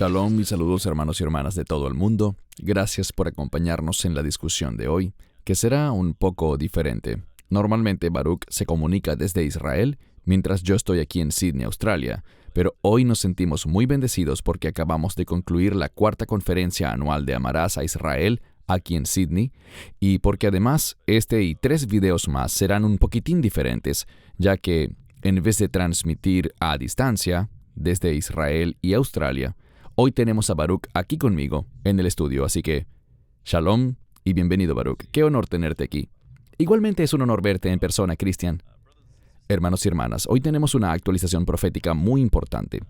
Shalom y saludos hermanos y hermanas de todo el mundo. Gracias por acompañarnos en la discusión de hoy, que será un poco diferente. Normalmente Baruch se comunica desde Israel, mientras yo estoy aquí en Sydney, Australia, pero hoy nos sentimos muy bendecidos porque acabamos de concluir la cuarta conferencia anual de Amarás a Israel aquí en Sydney, y porque además este y 3 videos más serán un poquitín diferentes, ya que en vez de transmitir a distancia desde Israel y Australia, hoy tenemos a Baruch aquí conmigo en el estudio, así que Shalom y bienvenido Baruch. Qué honor tenerte aquí. Igualmente es un honor verte en persona, Cristian. Hermanos y hermanas, hoy tenemos una actualización profética muy importante.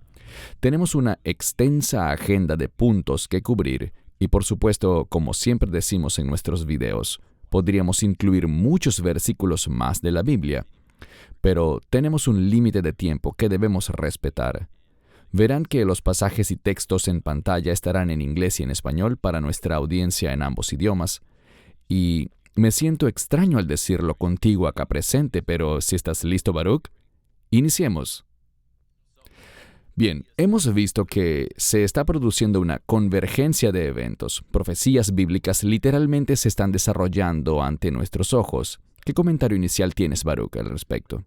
Tenemos una extensa agenda de puntos que cubrir y por supuesto, como siempre decimos en nuestros videos, podríamos incluir muchos versículos más de la Biblia, pero tenemos un límite de tiempo que debemos respetar. Verán que los pasajes y textos en pantalla estarán en inglés y en español para nuestra audiencia en ambos idiomas. Y me siento extraño al decirlo contigo acá presente, pero si estás listo, Baruch, iniciemos. Bien, hemos visto que se está produciendo una convergencia de eventos. Profecías bíblicas literalmente se están desarrollando ante nuestros ojos. ¿Qué comentario inicial tienes, Baruch, al respecto?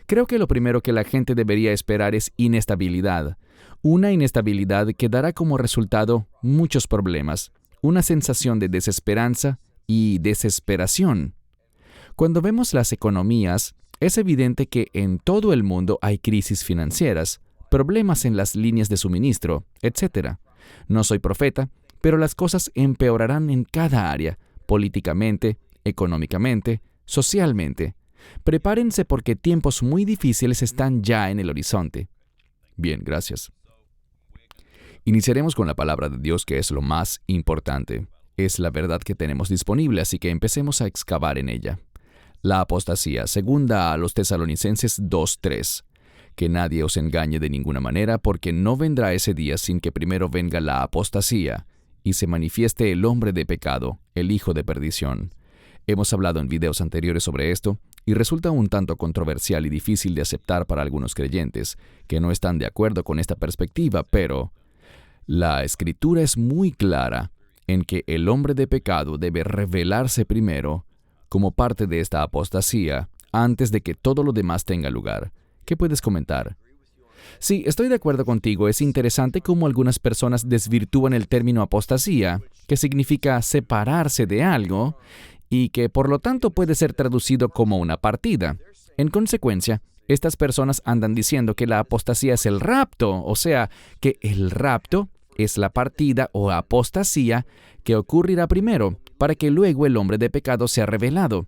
Creo que lo primero que la gente debería esperar es inestabilidad. Una inestabilidad que dará como resultado muchos problemas, una sensación de desesperanza y desesperación. Cuando vemos las economías, es evidente que en todo el mundo hay crisis financieras, problemas en las líneas de suministro, etc. No soy profeta, pero las cosas empeorarán en cada área, políticamente, económicamente, socialmente. Prepárense porque tiempos muy difíciles están ya en el horizonte. Bien, gracias. Iniciaremos con la palabra de Dios, que es lo más importante. Es la verdad que tenemos disponible, así que empecemos a excavar en ella. La apostasía, segunda a los Tesalonicenses 2:3. Que nadie os engañe de ninguna manera, porque no vendrá ese día sin que primero venga la apostasía, y se manifieste el hombre de pecado, el hijo de perdición. Hemos hablado en videos anteriores sobre esto, y resulta un tanto controversial y difícil de aceptar para algunos creyentes, que no están de acuerdo con esta perspectiva, pero la Escritura es muy clara en que el hombre de pecado debe revelarse primero como parte de esta apostasía antes de que todo lo demás tenga lugar. ¿Qué puedes comentar? Sí, estoy de acuerdo contigo. Es interesante cómo algunas personas desvirtúan el término apostasía, que significa separarse de algo, y que por lo tanto puede ser traducido como una partida. En consecuencia, estas personas andan diciendo que la apostasía es el rapto, o sea, que el rapto es la partida o apostasía que ocurrirá primero, para que luego el hombre de pecado sea revelado.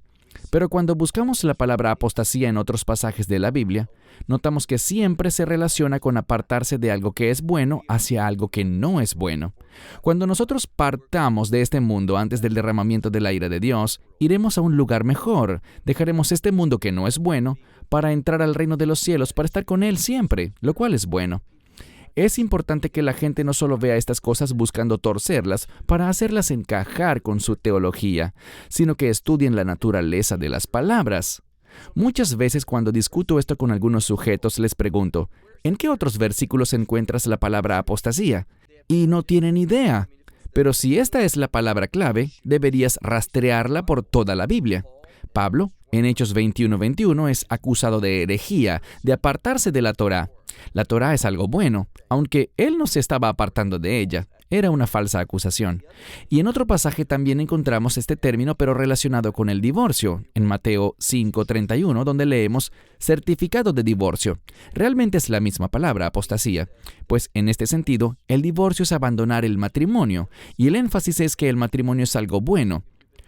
Pero cuando buscamos la palabra apostasía en otros pasajes de la Biblia, notamos que siempre se relaciona con apartarse de algo que es bueno hacia algo que no es bueno. Cuando nosotros partamos de este mundo antes del derramamiento de la ira de Dios, iremos a un lugar mejor. Dejaremos este mundo que no es bueno para entrar al reino de los cielos, para estar con Él siempre, lo cual es bueno. Es importante que la gente no solo vea estas cosas buscando torcerlas para hacerlas encajar con su teología, sino que estudien la naturaleza de las palabras. Muchas veces cuando discuto esto con algunos sujetos les pregunto, ¿en qué otros versículos encuentras la palabra apostasía? Y no tienen idea. Pero si esta es la palabra clave, deberías rastrearla por toda la Biblia. Pablo, en Hechos 21:21, es acusado de herejía, de apartarse de la Torá. La Torá es algo bueno, aunque él no se estaba apartando de ella. Era una falsa acusación. Y en otro pasaje también encontramos este término, pero relacionado con el divorcio, en Mateo 5:31, donde leemos certificado de divorcio. Realmente es la misma palabra, apostasía, pues en este sentido, el divorcio es abandonar el matrimonio, y el énfasis es que el matrimonio es algo bueno.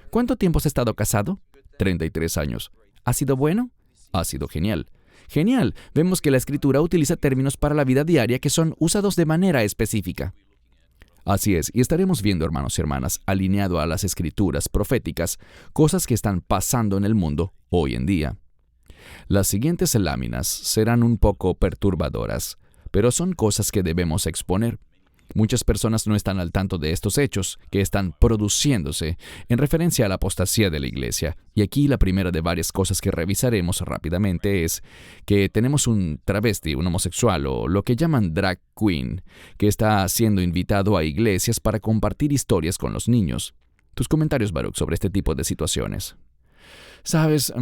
¿Cuánto tiempo has estado casado? 33 años. ¿Ha sido bueno? Ha sido genial. Genial. Vemos que la Escritura utiliza términos para la vida diaria que son usados de manera específica. Así es, y estaremos viendo, hermanos y hermanas, alineado a las Escrituras proféticas, cosas que están pasando en el mundo hoy en día. Las siguientes láminas serán un poco perturbadoras, pero son cosas que debemos exponer. Muchas personas no están al tanto de estos hechos que están produciéndose en referencia a la apostasía de la iglesia. Y aquí la primera de varias cosas que revisaremos rápidamente es que tenemos un travesti, un homosexual o lo que llaman drag queen, que está siendo invitado a iglesias para compartir historias con los niños. Tus comentarios, Baruch, sobre este tipo de situaciones. Sabes,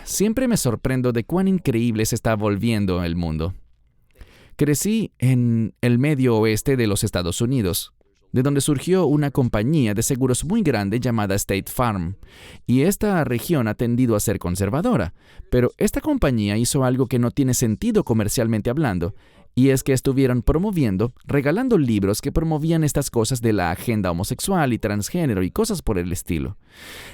siempre me sorprendo de cuán increíble se está volviendo el mundo. Crecí en el medio oeste de los Estados Unidos, de donde surgió una compañía de seguros muy grande llamada State Farm, y esta región ha tendido a ser conservadora, pero esta compañía hizo algo que no tiene sentido comercialmente hablando, y es que estuvieron regalando libros que promovían estas cosas de la agenda homosexual y transgénero y cosas por el estilo.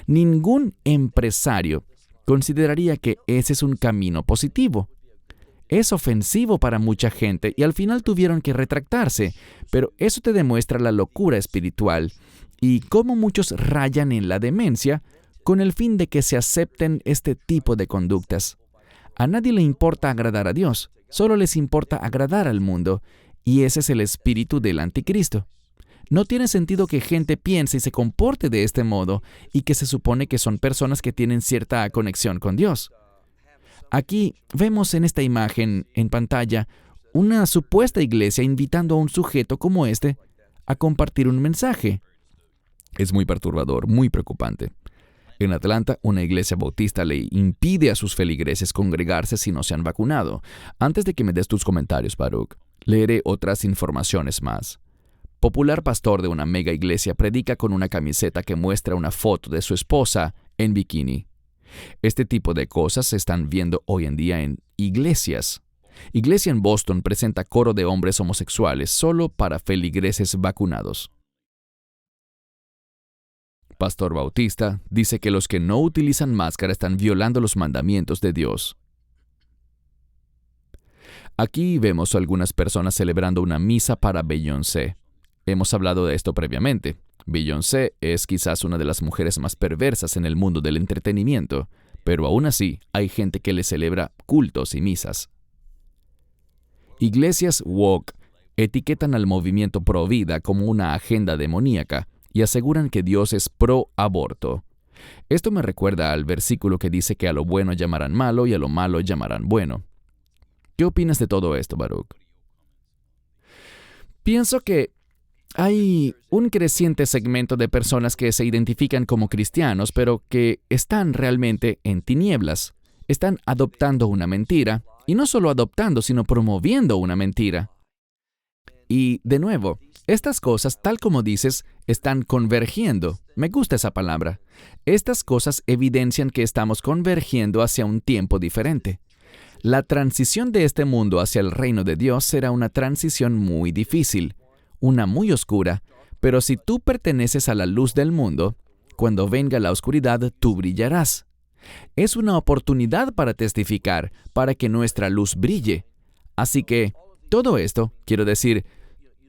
Ningún empresario consideraría que ese es un camino positivo. Es ofensivo para mucha gente y al final tuvieron que retractarse, pero eso te demuestra la locura espiritual y cómo muchos rayan en la demencia con el fin de que se acepten este tipo de conductas. A nadie le importa agradar a Dios, solo les importa agradar al mundo, y ese es el espíritu del anticristo. No tiene sentido que gente piense y se comporte de este modo y que se supone que son personas que tienen cierta conexión con Dios. Aquí vemos en esta imagen en pantalla una supuesta iglesia invitando a un sujeto como este a compartir un mensaje. Es muy perturbador, muy preocupante. En Atlanta, una iglesia bautista le impide a sus feligreses congregarse si no se han vacunado. Antes de que me des tus comentarios, Baruch, leeré otras informaciones más. Popular pastor de una mega iglesia predica con una camiseta que muestra una foto de su esposa en bikini. Este tipo de cosas se están viendo hoy en día en iglesias. Iglesia en Boston presenta coro de hombres homosexuales solo para feligreses vacunados. Pastor Bautista dice que los que no utilizan máscara están violando los mandamientos de Dios. Aquí vemos a algunas personas celebrando una misa para Beyoncé. Hemos hablado de esto previamente. Beyoncé es quizás una de las mujeres más perversas en el mundo del entretenimiento, pero aún así hay gente que le celebra cultos y misas. Iglesias woke etiquetan al movimiento pro vida como una agenda demoníaca y aseguran que Dios es pro aborto. Esto me recuerda al versículo que dice que a lo bueno llamarán malo y a lo malo llamarán bueno. ¿Qué opinas de todo esto, Baruch? Pienso que hay un creciente segmento de personas que se identifican como cristianos, pero que están realmente en tinieblas. Están adoptando una mentira, y no solo adoptando, sino promoviendo una mentira. Y, de nuevo, estas cosas, tal como dices, están convergiendo. Me gusta esa palabra. Estas cosas evidencian que estamos convergiendo hacia un tiempo diferente. La transición de este mundo hacia el reino de Dios será una transición muy difícil, una muy oscura, pero si tú perteneces a la luz del mundo, cuando venga la oscuridad, tú brillarás. Es una oportunidad para testificar, para que nuestra luz brille. Así que, todo esto, quiero decir,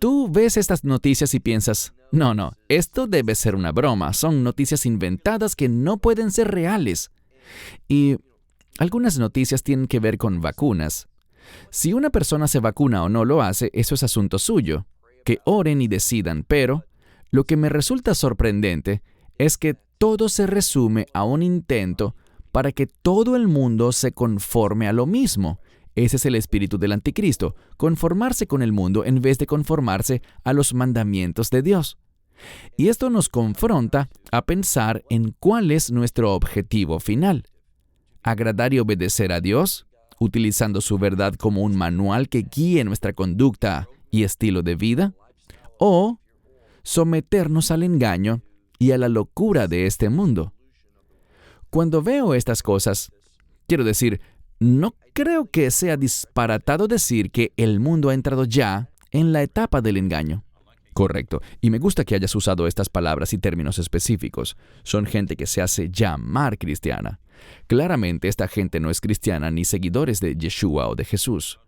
tú ves estas noticias y piensas, no, esto debe ser una broma, son noticias inventadas que no pueden ser reales. Y algunas noticias tienen que ver con vacunas. Si una persona se vacuna o no lo hace, eso es asunto suyo. Que oren y decidan, pero lo que me resulta sorprendente es que todo se resume a un intento para que todo el mundo se conforme a lo mismo. Ese es el espíritu del anticristo, conformarse con el mundo en vez de conformarse a los mandamientos de Dios. Y esto nos confronta a pensar en cuál es nuestro objetivo final. ¿Agradar y obedecer a Dios, utilizando su verdad como un manual que guíe nuestra conducta y estilo de vida? ¿O someternos al engaño y a la locura de este mundo? Cuando veo estas cosas, quiero decir, no creo que sea disparatado decir que el mundo ha entrado ya en la etapa del engaño. Correcto, y me gusta que hayas usado estas palabras y términos específicos. Son gente que se hace llamar cristiana. Claramente esta gente no es cristiana ni seguidores de Yeshua o de Jesús.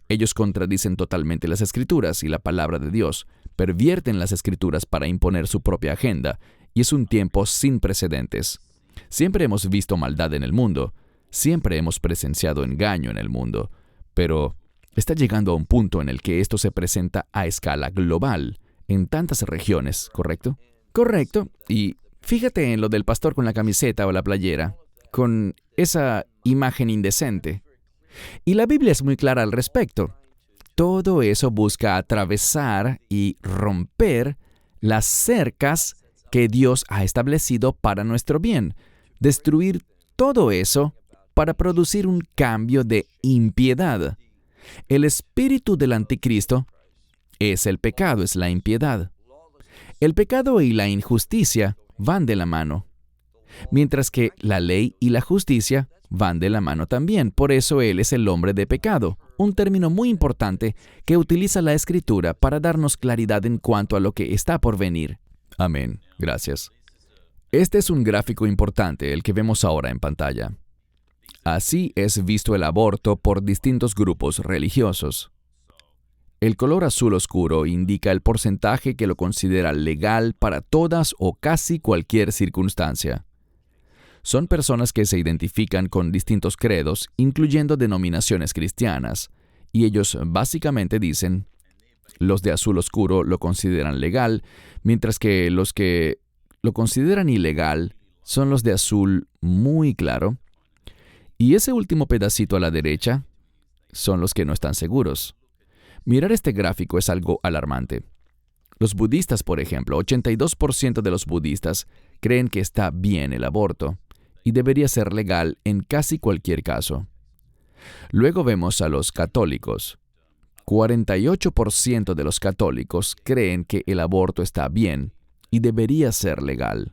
Ellos contradicen totalmente las Escrituras y la palabra de Dios, pervierten las Escrituras para imponer su propia agenda, y es un tiempo sin precedentes. Siempre hemos visto maldad en el mundo, siempre hemos presenciado engaño en el mundo, pero Está llegando a un punto en el que esto se presenta a escala global, en tantas regiones, ¿correcto? Correcto. Y fíjate en lo del pastor con la camiseta o la playera, con esa imagen indecente. Y la Biblia es muy clara al respecto. Todo eso busca atravesar y romper las cercas que Dios ha establecido para nuestro bien. Destruir todo eso para producir un cambio de impiedad. El espíritu del anticristo es el pecado, es la impiedad. El pecado y la injusticia van de la mano, mientras que la ley y la justicia van de la mano también. Por eso Él es el hombre de pecado, un término muy importante que utiliza la Escritura para darnos claridad en cuanto a lo que está por venir. Amén. Gracias. Este es un gráfico importante, el que vemos ahora en pantalla. Así es visto el aborto por distintos grupos religiosos. El color azul oscuro indica el porcentaje que lo considera legal para todas o casi cualquier circunstancia. Son personas que se identifican con distintos credos, incluyendo denominaciones cristianas, y ellos básicamente dicen, los de azul oscuro lo consideran legal, mientras que los que lo consideran ilegal son los de azul muy claro, y ese último pedacito a la derecha son los que no están seguros. Mirar este gráfico es algo alarmante. Los budistas, por ejemplo, 82% de los budistas creen que está bien el aborto y debería ser legal en casi cualquier caso. Luego vemos a los católicos. 48% de los católicos creen que el aborto está bien y debería ser legal.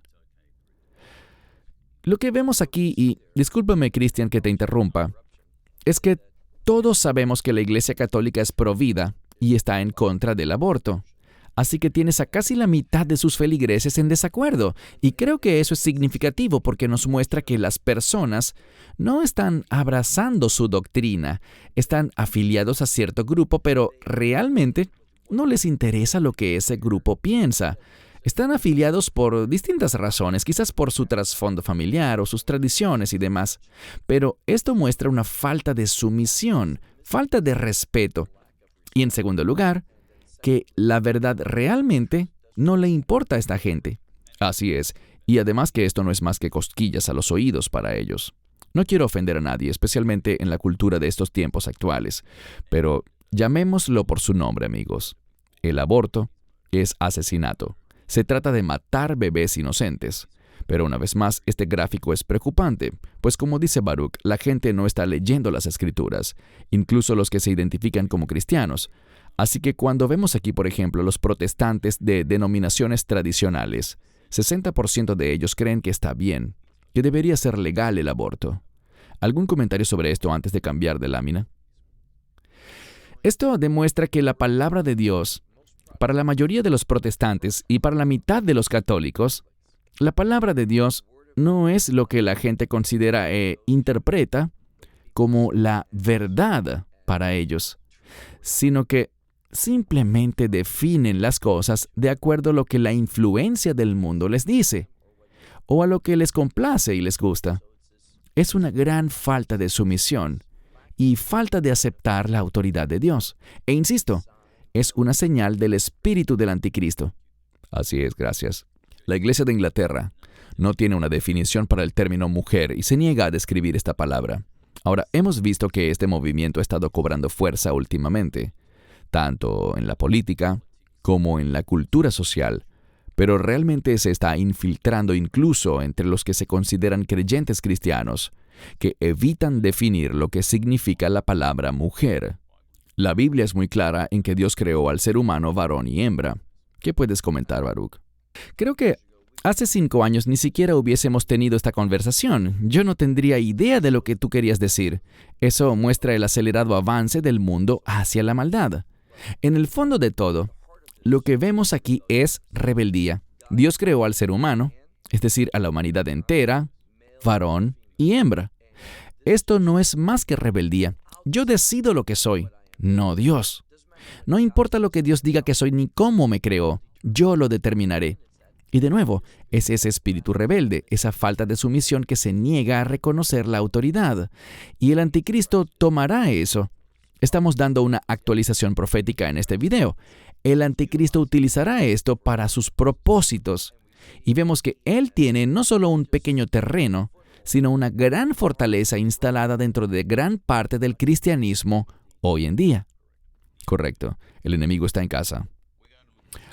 Lo que vemos aquí, y discúlpame, Cristian, que te interrumpa, es que todos sabemos que la Iglesia Católica es provida y está en contra del aborto. Así que tienes a casi la mitad de sus feligreses en desacuerdo. Y creo que eso es significativo porque nos muestra que las personas no están abrazando su doctrina, están afiliados a cierto grupo, pero realmente no les interesa lo que ese grupo piensa. Están afiliados por distintas razones, quizás por su trasfondo familiar o sus tradiciones y demás. Pero esto muestra una falta de sumisión, falta de respeto. Y en segundo lugar, que la verdad realmente no le importa a esta gente. Así es, y además que esto no es más que cosquillas a los oídos para ellos. No quiero ofender a nadie, especialmente en la cultura de estos tiempos actuales, pero llamémoslo por su nombre, amigos. El aborto es asesinato. Se trata de matar bebés inocentes. Pero una vez más, este gráfico es preocupante, pues como dice Baruch, la gente no está leyendo las Escrituras, incluso los que se identifican como cristianos. Así que cuando vemos aquí, por ejemplo, los protestantes de denominaciones tradicionales, 60% de ellos creen que está bien, que debería ser legal el aborto. ¿Algún comentario sobre esto antes de cambiar de lámina? Esto demuestra que la palabra de Dios, para la mayoría de los protestantes y para la mitad de los católicos, la palabra de Dios no es lo que la gente considera e interpreta como la verdad para ellos, sino que simplemente definen las cosas de acuerdo a lo que la influencia del mundo les dice, o a lo que les complace y les gusta. Es una gran falta de sumisión y falta de aceptar la autoridad de Dios. E insisto, es una señal del espíritu del anticristo. Así es, gracias. La Iglesia de Inglaterra no tiene una definición para el término mujer y se niega a describir esta palabra. Ahora, hemos visto que este movimiento ha estado cobrando fuerza últimamente, tanto en la política como en la cultura social, pero realmente se está infiltrando incluso entre los que se consideran creyentes cristianos, que evitan definir lo que significa la palabra mujer. La Biblia es muy clara en que Dios creó al ser humano varón y hembra. ¿Qué puedes comentar, Baruch? Creo que hace 5 años ni siquiera hubiésemos tenido esta conversación. Yo no tendría idea de lo que tú querías decir. Eso muestra el acelerado avance del mundo hacia la maldad. En el fondo de todo, lo que vemos aquí es rebeldía. Dios creó al ser humano, es decir, a la humanidad entera, varón y hembra. Esto no es más que rebeldía. Yo decido lo que soy, no Dios. No importa lo que Dios diga que soy ni cómo me creó, yo lo determinaré. Y de nuevo, es ese espíritu rebelde, esa falta de sumisión que se niega a reconocer la autoridad. Y el anticristo tomará eso Estamos dando una actualización profética en este video. El anticristo utilizará esto para sus propósitos. Y vemos que él tiene no solo un pequeño terreno, sino una gran fortaleza instalada dentro de gran parte del cristianismo hoy en día. Correcto, el enemigo está en casa.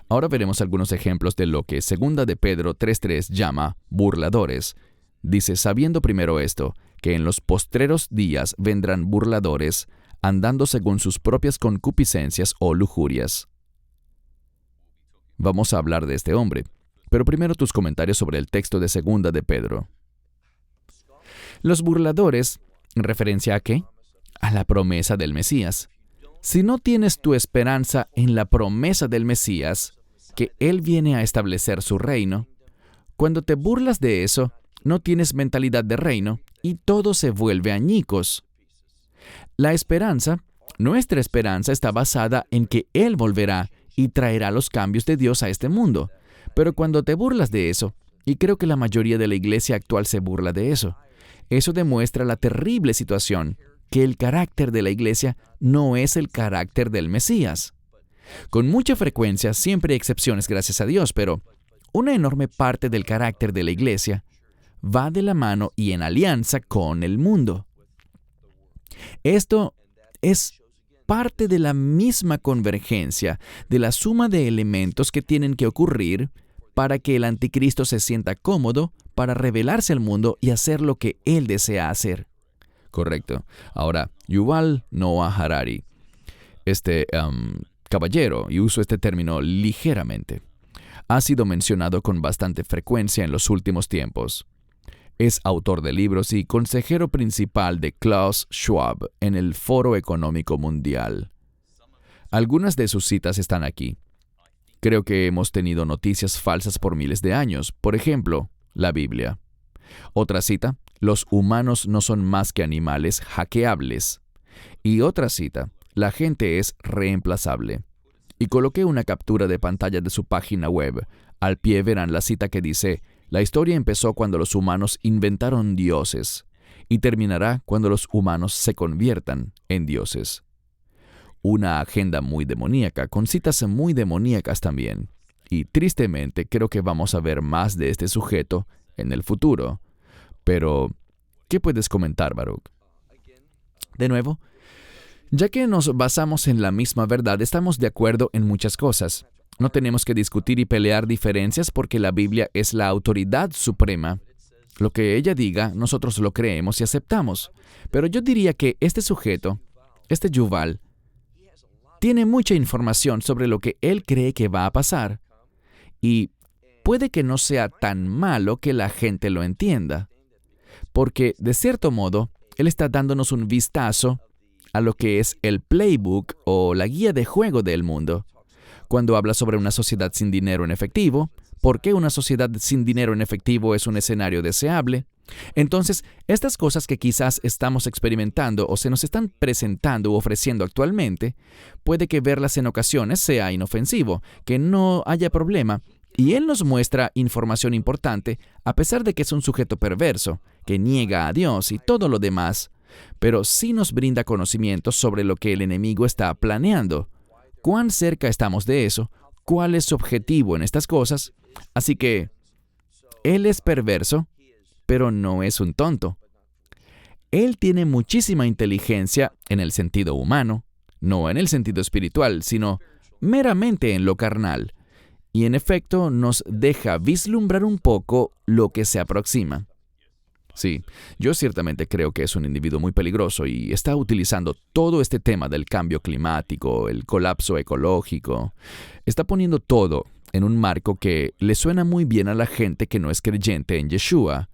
Ahora veremos algunos ejemplos de lo que 2 de Pedro 3:3 llama burladores. Dice, sabiendo primero esto, que en los postreros días vendrán burladores, andando según sus propias concupiscencias o lujurias. Vamos a hablar de este hombre, pero primero tus comentarios sobre el texto de 2 de Pedro. Los burladores, ¿en referencia a qué? A la promesa del Mesías. Si no tienes tu esperanza en la promesa del Mesías, que Él viene a establecer su reino, cuando te burlas de eso, no tienes mentalidad de reino y todo se vuelve añicos. La esperanza, nuestra esperanza está basada en que Él volverá y traerá los cambios de Dios a este mundo. Pero cuando te burlas de eso, y creo que la mayoría de la iglesia actual se burla de eso demuestra la terrible situación, que el carácter de la iglesia no es el carácter del Mesías. Con mucha frecuencia, siempre hay excepciones, gracias a Dios, pero una enorme parte del carácter de la iglesia va de la mano y en alianza con el mundo. Esto es parte de la misma convergencia, de la suma de elementos que tienen que ocurrir para que el anticristo se sienta cómodo para revelarse al mundo y hacer lo que él desea hacer. Correcto. Ahora, Yuval Noah Harari, caballero, y uso este término ligeramente, ha sido mencionado con bastante frecuencia en los últimos tiempos. Es autor de libros y consejero principal de Klaus Schwab en el Foro Económico Mundial. Algunas de sus citas están aquí. Creo que hemos tenido noticias falsas por miles de años. Por ejemplo, la Biblia. Otra cita, los humanos no son más que animales hackeables. Y otra cita, la gente es reemplazable. Y coloqué una captura de pantalla de su página web. Al pie verán la cita que dice, la historia empezó cuando los humanos inventaron dioses y terminará cuando los humanos se conviertan en dioses. Una agenda muy demoníaca, con citas muy demoníacas también. Y tristemente creo que vamos a ver más de este sujeto en el futuro. Pero, ¿qué puedes comentar, Baruch? De nuevo, ya que nos basamos en la misma verdad, estamos de acuerdo en muchas cosas. No tenemos que discutir y pelear diferencias porque la Biblia es la autoridad suprema. Lo que ella diga, nosotros lo creemos y aceptamos. Pero yo diría que este sujeto, este Yuval, tiene mucha información sobre lo que él cree que va a pasar. Y puede que no sea tan malo que la gente lo entienda. Porque, de cierto modo, él está dándonos un vistazo a lo que es el playbook o la guía de juego del mundo. Cuando habla sobre una sociedad sin dinero en efectivo, ¿por qué una sociedad sin dinero en efectivo es un escenario deseable? Entonces, estas cosas que quizás estamos experimentando o se nos están presentando u ofreciendo actualmente, puede que verlas en ocasiones sea inofensivo, que no haya problema, y él nos muestra información importante a pesar de que es un sujeto perverso, que niega a Dios y todo lo demás, pero sí nos brinda conocimientos sobre lo que el enemigo está planeando. ¿Cuán cerca estamos de eso? ¿Cuál es su objetivo en estas cosas? Así que, él es perverso, pero no es un tonto. Él tiene muchísima inteligencia en el sentido humano, no en el sentido espiritual, sino meramente en lo carnal. Y en efecto nos deja vislumbrar un poco lo que se aproxima. Sí, yo ciertamente creo que es un individuo muy peligroso y está utilizando todo este tema del cambio climático, el colapso ecológico. Está poniendo todo en un marco que le suena muy bien a la gente que no es creyente en Yeshua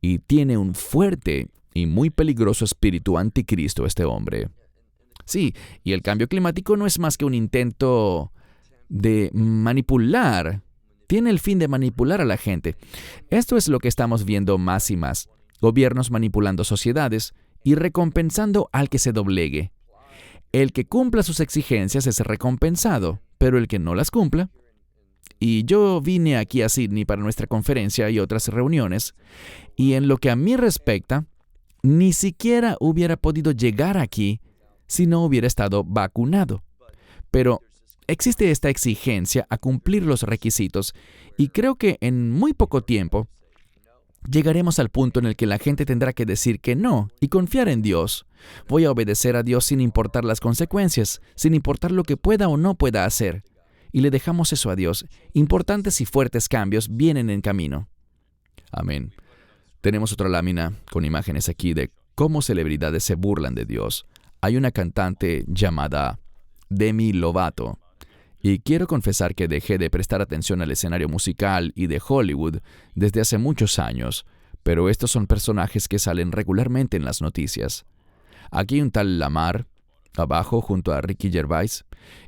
y tiene un fuerte y muy peligroso espíritu anticristo este hombre. Sí, y el cambio climático no es más que un intento de manipular. Tiene el fin de manipular a la gente. Esto es lo que estamos viendo más y más. Gobiernos manipulando sociedades y recompensando al que se doblegue. El que cumpla sus exigencias es recompensado, pero el que no las cumpla. Y yo vine aquí a Sydney para nuestra conferencia y otras reuniones, y en lo que a mí respecta, ni siquiera hubiera podido llegar aquí si no hubiera estado vacunado. Pero existe esta exigencia a cumplir los requisitos y creo que en muy poco tiempo llegaremos al punto en el que la gente tendrá que decir que no y confiar en Dios. Voy a obedecer a Dios sin importar las consecuencias, sin importar lo que pueda o no pueda hacer. Y le dejamos eso a Dios. Importantes y fuertes cambios vienen en camino. Amén. Tenemos otra lámina con imágenes aquí de cómo celebridades se burlan de Dios. Hay una cantante llamada Demi Lovato. Y quiero confesar que dejé de prestar atención al escenario musical y de Hollywood desde hace muchos años, pero estos son personajes que salen regularmente en las noticias. Aquí hay un tal Lamar, abajo junto a Ricky Gervais,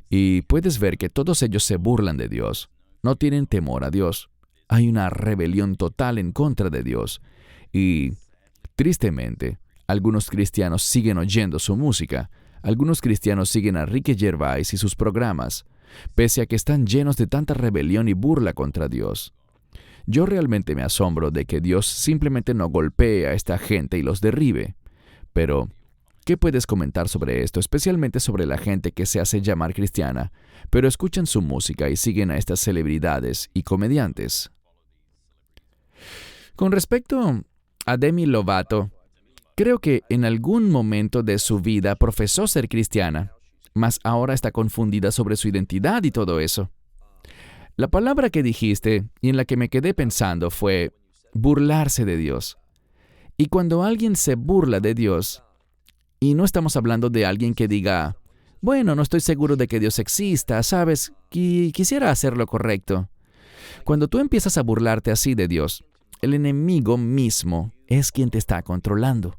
y puedes ver que todos ellos se burlan de Dios. No tienen temor a Dios. Hay una rebelión total en contra de Dios. Y, tristemente, algunos cristianos siguen oyendo su música. Algunos cristianos siguen a Ricky Gervais y sus programas, pese a que están llenos de tanta rebelión y burla contra Dios. Yo realmente me asombro de que Dios simplemente no golpee a esta gente y los derribe. Pero, ¿qué puedes comentar sobre esto, especialmente sobre la gente que se hace llamar cristiana, pero escuchan su música y siguen a estas celebridades y comediantes? Con respecto a Demi Lovato, creo que en algún momento de su vida profesó ser cristiana, mas ahora está confundida sobre su identidad y todo eso. La palabra que dijiste y en la que me quedé pensando fue burlarse de Dios. Y cuando alguien se burla de Dios, y no estamos hablando de alguien que diga, bueno, no estoy seguro de que Dios exista, ¿sabes? Quisiera hacer lo correcto. Cuando tú empiezas a burlarte así de Dios, el enemigo mismo es quien te está controlando.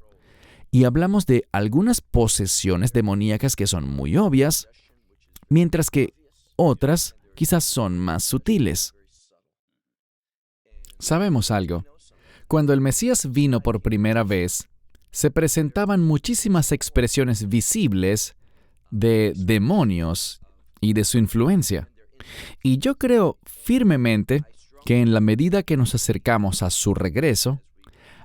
Y hablamos de algunas posesiones demoníacas que son muy obvias, mientras que otras quizás son más sutiles. Sabemos algo. Cuando el Mesías vino por primera vez, se presentaban muchísimas expresiones visibles de demonios y de su influencia. Y yo creo firmemente que en la medida que nos acercamos a su regreso,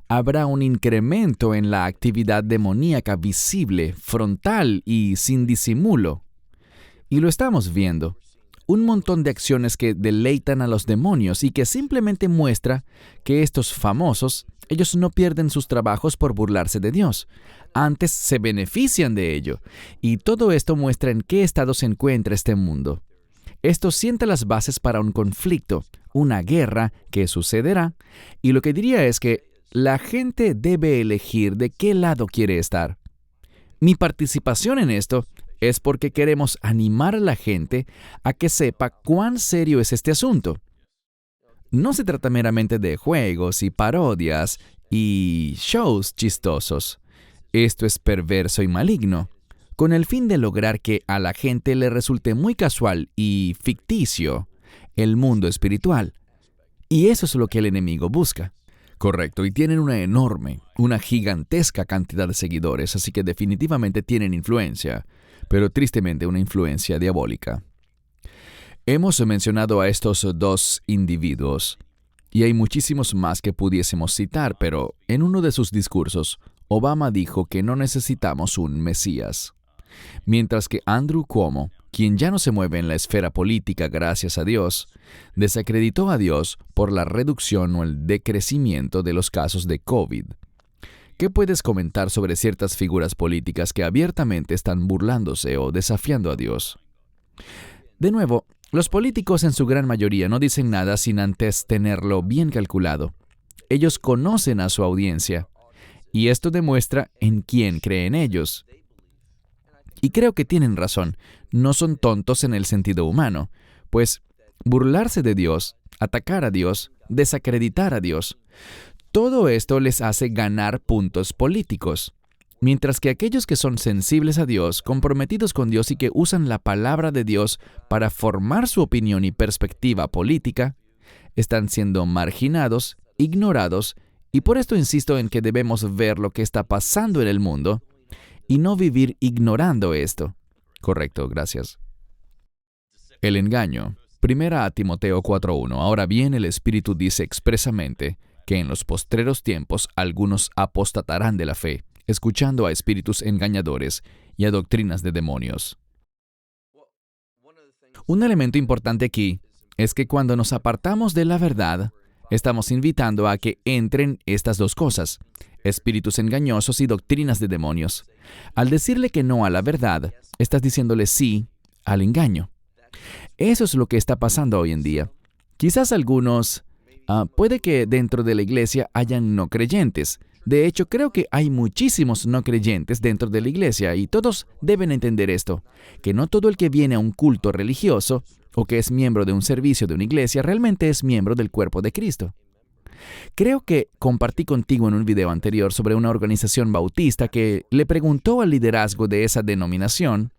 habrá un incremento en la actividad demoníaca visible, frontal y sin disimulo. Y lo estamos viendo. Un montón de acciones que deleitan a los demonios y que simplemente muestra que estos famosos, ellos no pierden sus trabajos por burlarse de Dios. Antes se benefician de ello. Y todo esto muestra en qué estado se encuentra este mundo. Esto sienta las bases para un conflicto, una guerra que sucederá. Y lo que diría es que la gente debe elegir de qué lado quiere estar. Mi participación en esto es porque queremos animar a la gente a que sepa cuán serio es este asunto. No se trata meramente de juegos y parodias y shows chistosos. Esto es perverso y maligno, con el fin de lograr que a la gente le resulte muy casual y ficticio el mundo espiritual. Y eso es lo que el enemigo busca. Correcto, y tienen una gigantesca cantidad de seguidores, así que definitivamente tienen influencia, pero tristemente una influencia diabólica. Hemos mencionado a estos dos individuos, y hay muchísimos más que pudiésemos citar, pero en uno de sus discursos, Obama dijo que no necesitamos un Mesías, mientras que Andrew Cuomo, quien ya no se mueve en la esfera política gracias a Dios, desacreditó a Dios por la reducción o el decrecimiento de los casos de COVID. ¿Qué puedes comentar sobre ciertas figuras políticas que abiertamente están burlándose o desafiando a Dios? De nuevo, los políticos en su gran mayoría no dicen nada sin antes tenerlo bien calculado. Ellos conocen a su audiencia, y esto demuestra en quién creen ellos. Y creo que tienen razón, no son tontos en el sentido humano, pues burlarse de Dios, atacar a Dios, desacreditar a Dios, todo esto les hace ganar puntos políticos, mientras que aquellos que son sensibles a Dios, comprometidos con Dios y que usan la palabra de Dios para formar su opinión y perspectiva política, están siendo marginados, ignorados, y por esto insisto en que debemos ver lo que está pasando en el mundo y no vivir ignorando esto. Correcto, gracias. El engaño. 1 Timoteo 4:1. Ahora bien, el Espíritu dice expresamente que en los postreros tiempos algunos apostatarán de la fe, escuchando a espíritus engañadores y a doctrinas de demonios. Un elemento importante aquí es que cuando nos apartamos de la verdad, estamos invitando a que entren estas dos cosas, espíritus engañosos y doctrinas de demonios. Al decirle que no a la verdad, estás diciéndole sí al engaño. Eso es lo que está pasando hoy en día. Quizás algunos, puede que dentro de la iglesia hayan no creyentes. De hecho, creo que hay muchísimos no creyentes dentro de la iglesia y todos deben entender esto, que no todo el que viene a un culto religioso o que es miembro de un servicio de una iglesia realmente es miembro del cuerpo de Cristo. Creo que compartí contigo en un video anterior sobre una organización bautista que le preguntó al liderazgo de esa denominación,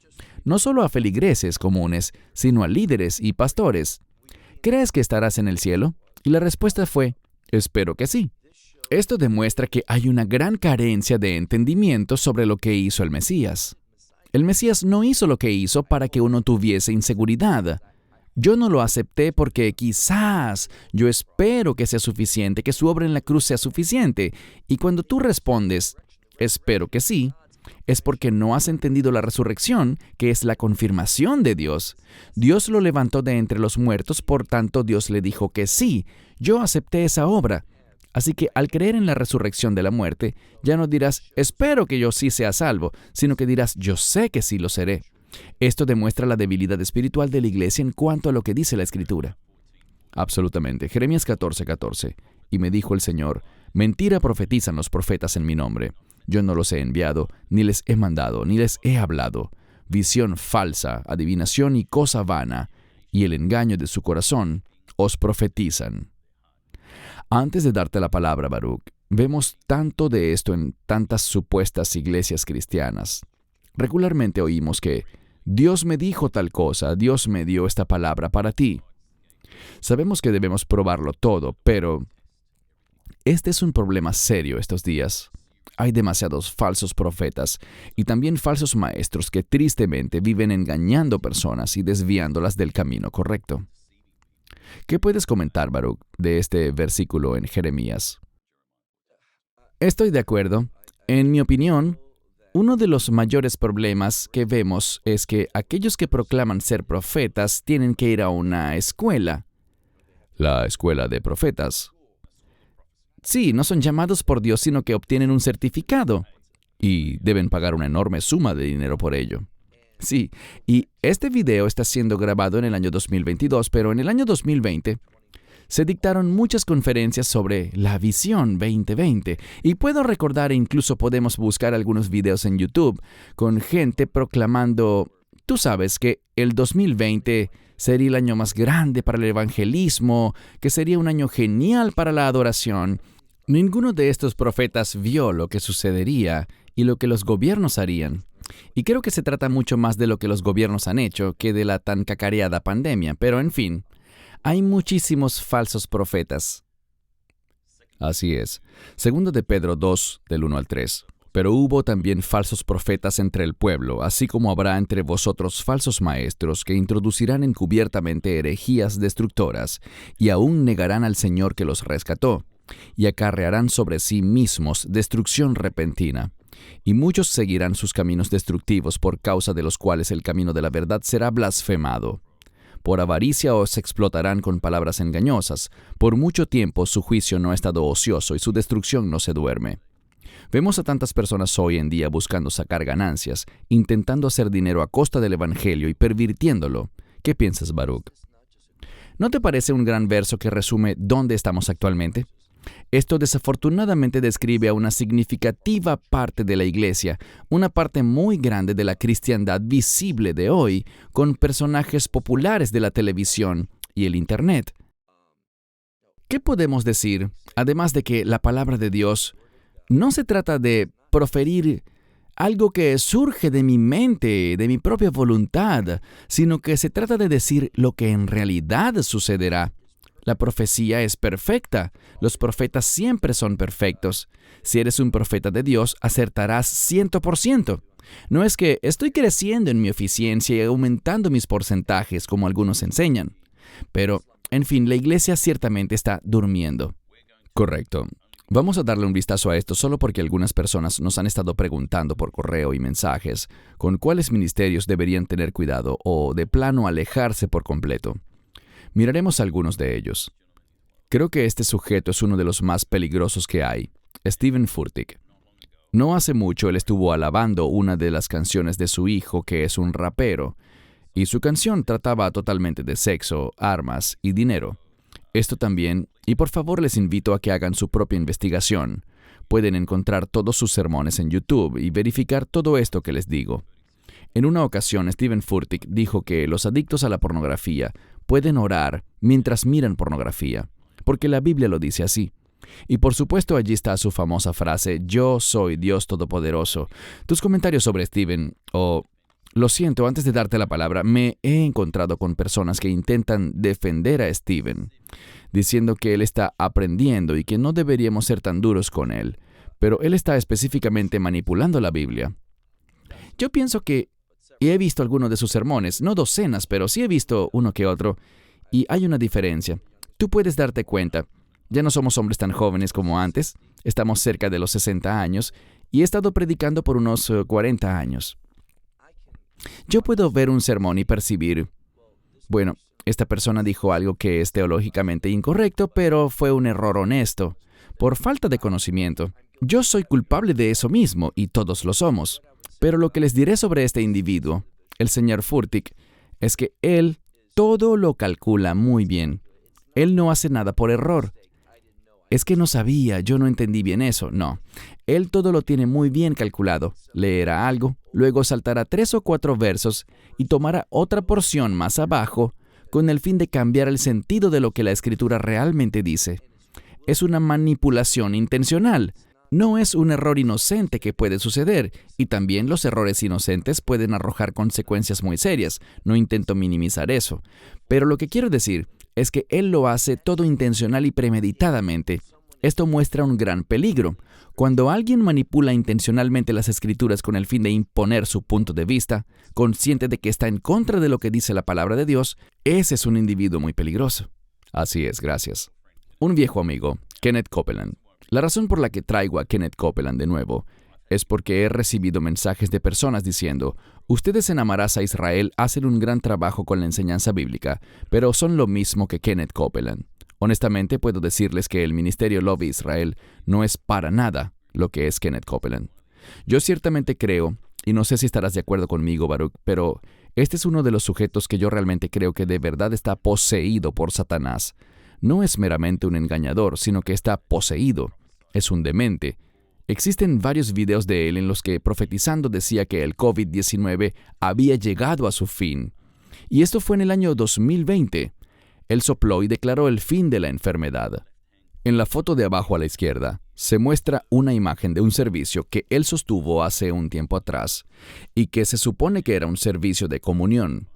no solo a feligreses comunes, sino a líderes y pastores, ¿crees que estarás en el cielo? Y la respuesta fue, espero que sí. Esto demuestra que hay una gran carencia de entendimiento sobre lo que hizo el Mesías. El Mesías no hizo lo que hizo para que uno tuviese inseguridad. Yo no lo acepté porque quizás yo espero que sea suficiente, que su obra en la cruz sea suficiente. Y cuando tú respondes, espero que sí, es porque no has entendido la resurrección, que es la confirmación de Dios. Dios lo levantó de entre los muertos, por tanto Dios le dijo que sí, yo acepté esa obra. Así que al creer en la resurrección de la muerte, ya no dirás, espero que yo sí sea salvo, sino que dirás, yo sé que sí lo seré. Esto demuestra la debilidad espiritual de la iglesia en cuanto a lo que dice la Escritura. Absolutamente. Jeremías 14:14. Y me dijo el Señor, mentira profetizan los profetas en mi nombre. Yo no los he enviado, ni les he mandado, ni les he hablado. Visión falsa, adivinación y cosa vana, y el engaño de su corazón os profetizan. Antes de darte la palabra, Baruch, vemos tanto de esto en tantas supuestas iglesias cristianas. Regularmente oímos que Dios me dijo tal cosa, Dios me dio esta palabra para ti. Sabemos que debemos probarlo todo, pero este es un problema serio estos días. Hay demasiados falsos profetas y también falsos maestros que tristemente viven engañando personas y desviándolas del camino correcto. ¿Qué puedes comentar, Baruch, de este versículo en Jeremías? Estoy de acuerdo. En mi opinión, uno de los mayores problemas que vemos es que aquellos que proclaman ser profetas tienen que ir a una escuela. La escuela de profetas. Sí, no son llamados por Dios, sino que obtienen un certificado. Y deben pagar una enorme suma de dinero por ello. Sí, y este video está siendo grabado en el año 2022, pero en el año 2020 se dictaron muchas conferencias sobre la Visión 2020. Y puedo recordar, e incluso podemos buscar algunos videos en YouTube, con gente proclamando, tú sabes que el 2020 sería el año más grande para el evangelismo, que sería un año genial para la adoración. Ninguno de estos profetas vio lo que sucedería y lo que los gobiernos harían. Y creo que se trata mucho más de lo que los gobiernos han hecho que de la tan cacareada pandemia. Pero en fin, hay muchísimos falsos profetas. Así es. Segundo de Pedro 2, del 1 al 3. Pero hubo también falsos profetas entre el pueblo, así como habrá entre vosotros falsos maestros que introducirán encubiertamente herejías destructoras, y aún negarán al Señor que los rescató, y acarrearán sobre sí mismos destrucción repentina. Y muchos seguirán sus caminos destructivos, por causa de los cuales el camino de la verdad será blasfemado. Por avaricia os explotarán con palabras engañosas. Por mucho tiempo su juicio no ha estado ocioso y su destrucción no se duerme. Vemos a tantas personas hoy en día buscando sacar ganancias, intentando hacer dinero a costa del Evangelio y pervirtiéndolo. ¿Qué piensas, Baruch? ¿No te parece un gran verso que resume dónde estamos actualmente? Esto desafortunadamente describe a una significativa parte de la iglesia, una parte muy grande de la cristiandad visible de hoy, con personajes populares de la televisión y el Internet. ¿Qué podemos decir, además de que la palabra de Dios no se trata de proferir algo que surge de mi mente, de mi propia voluntad, sino que se trata de decir lo que en realidad sucederá? La profecía es perfecta. Los profetas siempre son perfectos. Si eres un profeta de Dios, acertarás 100%. No es que estoy creciendo en mi eficiencia y aumentando mis porcentajes, como algunos enseñan. Pero, en fin, la iglesia ciertamente está durmiendo. Correcto. Vamos a darle un vistazo a esto solo porque algunas personas nos han estado preguntando por correo y mensajes con cuáles ministerios deberían tener cuidado o de plano alejarse por completo. Miraremos algunos de ellos. Creo que este sujeto es uno de los más peligrosos que hay, Stephen Furtick. No hace mucho él estuvo alabando una de las canciones de su hijo, que es un rapero, y su canción trataba totalmente de sexo, armas y dinero. Esto también, y por favor les invito a que hagan su propia investigación. Pueden encontrar todos sus sermones en YouTube y verificar todo esto que les digo. En una ocasión, Stephen Furtick dijo que los adictos a la pornografía pueden orar mientras miran pornografía, porque la Biblia lo dice así. Y por supuesto allí está su famosa frase, «Yo soy Dios Todopoderoso». Tus comentarios sobre Stephen, lo siento, antes de darte la palabra, me he encontrado con personas que intentan defender a Stephen, diciendo que él está aprendiendo y que no deberíamos ser tan duros con él, pero él está específicamente manipulando la Biblia. Yo pienso que he visto algunos de sus sermones, no docenas, pero sí he visto uno que otro, y hay una diferencia. Tú puedes darte cuenta. Ya no somos hombres tan jóvenes como antes, estamos cerca de los 60 años, y he estado predicando por unos 40 años. Yo puedo ver un sermón y percibir, bueno, esta persona dijo algo que es teológicamente incorrecto, pero fue un error honesto, por falta de conocimiento. Yo soy culpable de eso mismo, y todos lo somos. Pero lo que les diré sobre este individuo, el señor Furtick, es que él todo lo calcula muy bien. Él no hace nada por error. Es que no sabía, yo no entendí bien eso. No, él todo lo tiene muy bien calculado. Leerá algo, luego saltará 3 o 4 versos y tomará otra porción más abajo con el fin de cambiar el sentido de lo que la Escritura realmente dice. Es una manipulación intencional. No es un error inocente que puede suceder, y también los errores inocentes pueden arrojar consecuencias muy serias. No intento minimizar eso. Pero lo que quiero decir es que él lo hace todo intencional y premeditadamente. Esto muestra un gran peligro. Cuando alguien manipula intencionalmente las Escrituras con el fin de imponer su punto de vista, consciente de que está en contra de lo que dice la palabra de Dios, ese es un individuo muy peligroso. Así es, gracias. Un viejo amigo, Kenneth Copeland. La razón por la que traigo a Kenneth Copeland de nuevo es porque he recibido mensajes de personas diciendo, ustedes en Amarás a Israel hacen un gran trabajo con la enseñanza bíblica, pero son lo mismo que Kenneth Copeland. Honestamente, puedo decirles que el ministerio Love Israel no es para nada lo que es Kenneth Copeland. Yo ciertamente creo, y no sé si estarás de acuerdo conmigo, Baruch, pero este es uno de los sujetos que yo realmente creo que de verdad está poseído por Satanás. No es meramente un engañador, sino que está poseído. Es un demente. Existen varios videos de él en los que profetizando decía que el COVID-19 había llegado a su fin. Y esto fue en el año 2020. Él sopló y declaró el fin de la enfermedad. En la foto de abajo a la izquierda se muestra una imagen de un servicio que él sostuvo hace un tiempo atrás y que se supone que era un servicio de comunión.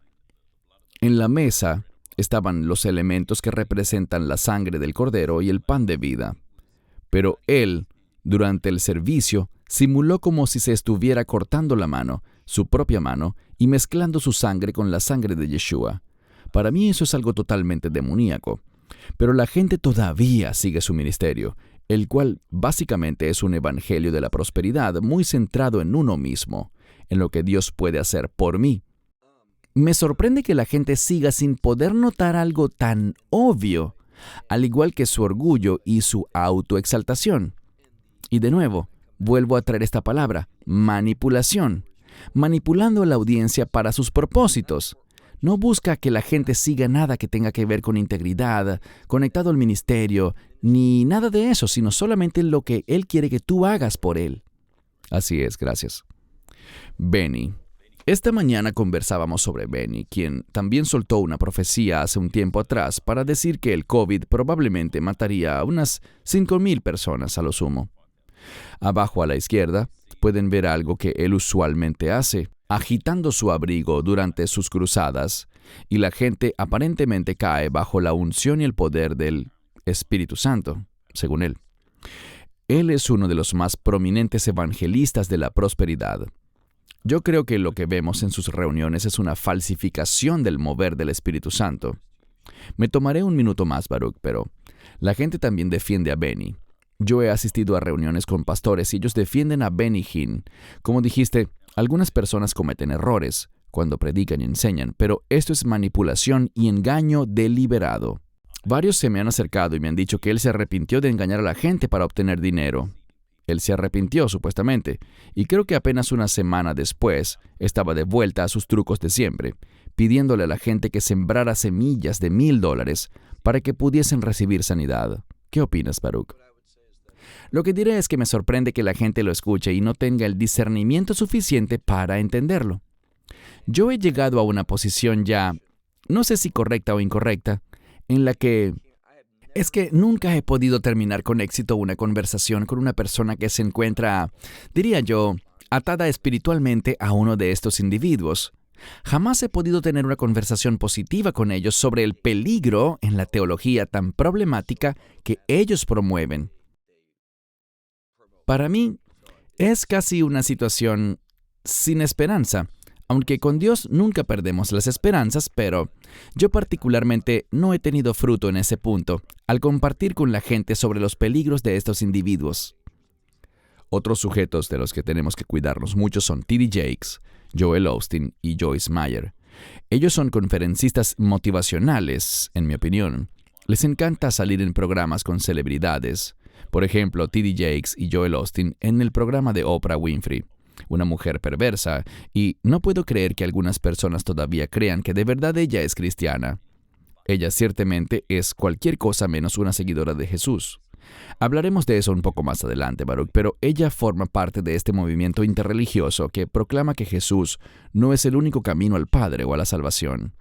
En la mesa estaban los elementos que representan la sangre del Cordero y el pan de vida. Pero él, durante el servicio, simuló como si se estuviera cortando la mano, su propia mano, y mezclando su sangre con la sangre de Yeshua. Para mí eso es algo totalmente demoníaco. Pero la gente todavía sigue su ministerio, el cual básicamente es un evangelio de la prosperidad muy centrado en uno mismo, en lo que Dios puede hacer por mí. Me sorprende que la gente siga sin poder notar algo tan obvio, al igual que su orgullo y su autoexaltación. Y de nuevo, vuelvo a traer esta palabra, manipulación. Manipulando a la audiencia para sus propósitos. No busca que la gente siga nada que tenga que ver con integridad, conectado al ministerio, ni nada de eso, sino solamente lo que Él quiere que tú hagas por Él. Así es, gracias. Benny. Esta mañana conversábamos sobre Benny, quien también soltó una profecía hace un tiempo atrás para decir que el COVID probablemente mataría a unas 5,000 personas a lo sumo. Abajo a la izquierda pueden ver algo que él usualmente hace, agitando su abrigo durante sus cruzadas, y la gente aparentemente cae bajo la unción y el poder del Espíritu Santo, según él. Él es uno de los más prominentes evangelistas de la prosperidad. Yo creo que lo que vemos en sus reuniones es una falsificación del mover del Espíritu Santo. Me tomaré un minuto más, Baruch, pero la gente también defiende a Benny. Yo he asistido a reuniones con pastores y ellos defienden a Benny Hinn. Como dijiste, algunas personas cometen errores cuando predican y enseñan, pero esto es manipulación y engaño deliberado. Varios se me han acercado y me han dicho que él se arrepintió de engañar a la gente para obtener dinero. Él se arrepintió, supuestamente, y creo que apenas una semana después estaba de vuelta a sus trucos de siempre, pidiéndole a la gente que sembrara semillas de $1,000 para que pudiesen recibir sanidad. ¿Qué opinas, Baruch? Lo que diré es que me sorprende que la gente lo escuche y no tenga el discernimiento suficiente para entenderlo. Yo he llegado a una posición ya, no sé si correcta o incorrecta, en la que es que nunca he podido terminar con éxito una conversación con una persona que se encuentra, diría yo, atada espiritualmente a uno de estos individuos. Jamás he podido tener una conversación positiva con ellos sobre el peligro en la teología tan problemática que ellos promueven. Para mí, es casi una situación sin esperanza, aunque con Dios nunca perdemos las esperanzas, pero yo particularmente no he tenido fruto en ese punto al compartir con la gente sobre los peligros de estos individuos. Otros sujetos de los que tenemos que cuidarnos mucho son T.D. Jakes, Joel Osteen y Joyce Meyer. Ellos son conferencistas motivacionales, en mi opinión. Les encanta salir en programas con celebridades. Por ejemplo, T.D. Jakes y Joel Osteen en el programa de Oprah Winfrey. Una mujer perversa, y no puedo creer que algunas personas todavía crean que de verdad ella es cristiana. Ella ciertamente es cualquier cosa menos una seguidora de Jesús. Hablaremos de eso un poco más adelante, Baruch, pero ella forma parte de este movimiento interreligioso que proclama que Jesús no es el único camino al Padre o a la salvación.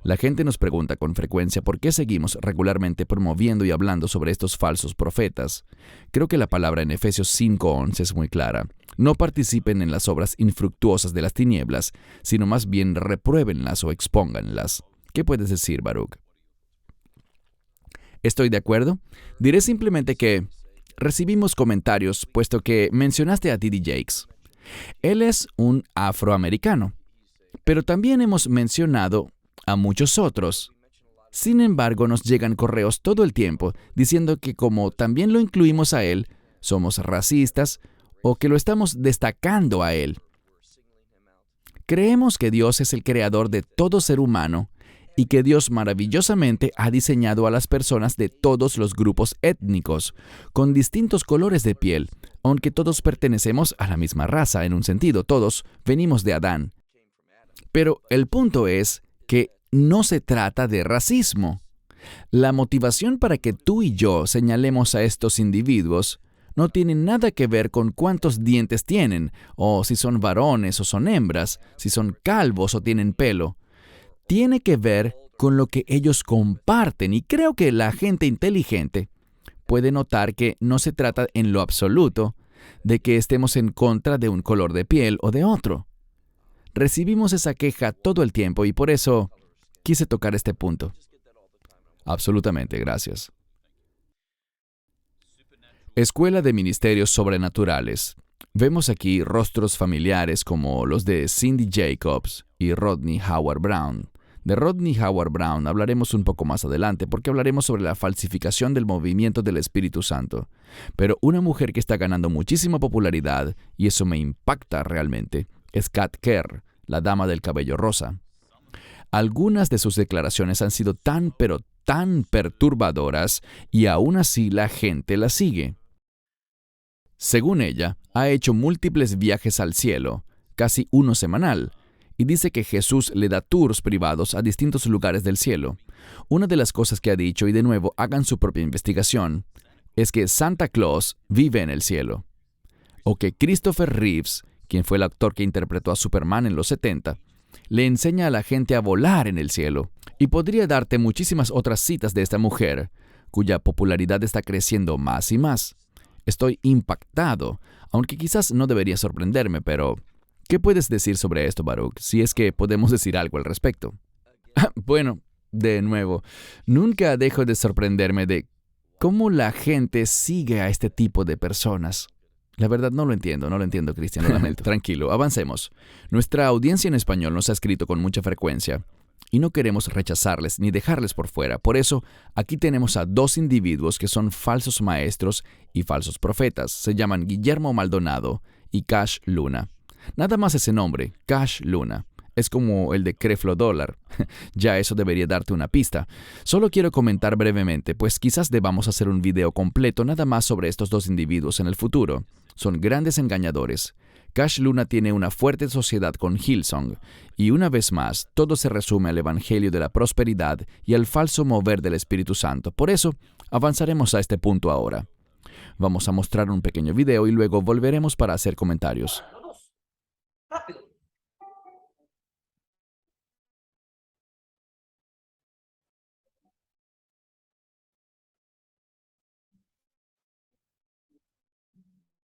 La gente nos pregunta con frecuencia por qué seguimos regularmente promoviendo y hablando sobre estos falsos profetas. Creo que la palabra en Efesios 5:11 es muy clara. No participen en las obras infructuosas de las tinieblas, sino más bien repruébenlas o expónganlas. ¿Qué puedes decir, Baruch? ¿Estoy de acuerdo? Diré simplemente que recibimos comentarios puesto que mencionaste a T.D. Jakes. Él es un afroamericano, pero también hemos mencionado a muchos otros. Sin embargo, nos llegan correos todo el tiempo diciendo que como también lo incluimos a él, somos racistas o que lo estamos destacando a él. Creemos que Dios es el creador de todo ser humano y que Dios maravillosamente ha diseñado a las personas de todos los grupos étnicos, con distintos colores de piel, aunque todos pertenecemos a la misma raza en un sentido, todos venimos de Adán. Pero el punto es que no se trata de racismo. La motivación para que tú y yo señalemos a estos individuos no tiene nada que ver con cuántos dientes tienen, o si son varones o son hembras, si son calvos o tienen pelo. Tiene que ver con lo que ellos comparten, y creo que la gente inteligente puede notar que no se trata en lo absoluto de que estemos en contra de un color de piel o de otro. Recibimos esa queja todo el tiempo y por eso quise tocar este punto. Absolutamente, gracias. Escuela de Ministerios Sobrenaturales. Vemos aquí rostros familiares como los de Cindy Jacobs y Rodney Howard Brown. De Rodney Howard Brown hablaremos un poco más adelante porque hablaremos sobre la falsificación del movimiento del Espíritu Santo. Pero una mujer que está ganando muchísima popularidad, y eso me impacta realmente, es Kat Kerr, la dama del cabello rosa. Algunas de sus declaraciones han sido tan perturbadoras y aún así la gente la sigue. Según ella, ha hecho múltiples viajes al cielo, casi uno semanal, y dice que Jesús le da tours privados a distintos lugares del cielo. Una de las cosas que ha dicho, y de nuevo hagan su propia investigación, es que Santa Claus vive en el cielo. O que Christopher Reeves, quien fue el actor que interpretó a Superman en los 70, le enseña a la gente a volar en el cielo. Y podría darte muchísimas otras citas de esta mujer, cuya popularidad está creciendo más y más. Estoy impactado, aunque quizás no debería sorprenderme, pero ¿qué puedes decir sobre esto, Baruch? Si es que podemos decir algo al respecto. Bueno, de nuevo, nunca dejo de sorprenderme de cómo la gente sigue a este tipo de personas. La verdad no lo entiendo, Cristian, lo lamento. Tranquilo, avancemos. Nuestra audiencia en español nos ha escrito con mucha frecuencia. y no queremos rechazarles ni dejarles por fuera. Por eso, aquí tenemos a dos individuos que son falsos maestros y falsos profetas. Se llaman Guillermo Maldonado y Cash Luna. Nada más ese nombre, Cash Luna. Es como el de Creflo Dollar. Ya eso debería darte una pista. Solo quiero comentar brevemente, pues quizás debamos hacer un video completo nada más sobre estos dos individuos en el futuro. Son grandes engañadores. Cash Luna tiene una fuerte sociedad con Hillsong, y una vez más, todo se resume al Evangelio de la prosperidad y al falso mover del Espíritu Santo. Por eso, avanzaremos a este punto ahora. Vamos a mostrar un pequeño video y luego volveremos para hacer comentarios. Rápido.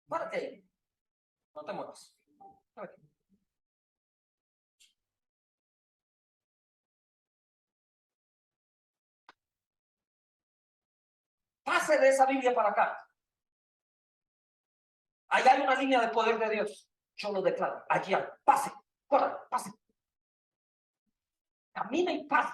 Párate ahí. No te muevas. Párate. Pase de esa Biblia para acá. Allá hay una línea de poder de Dios. Yo lo declaro. Allí hay. Pase. Corra. Pase. Camina y pase.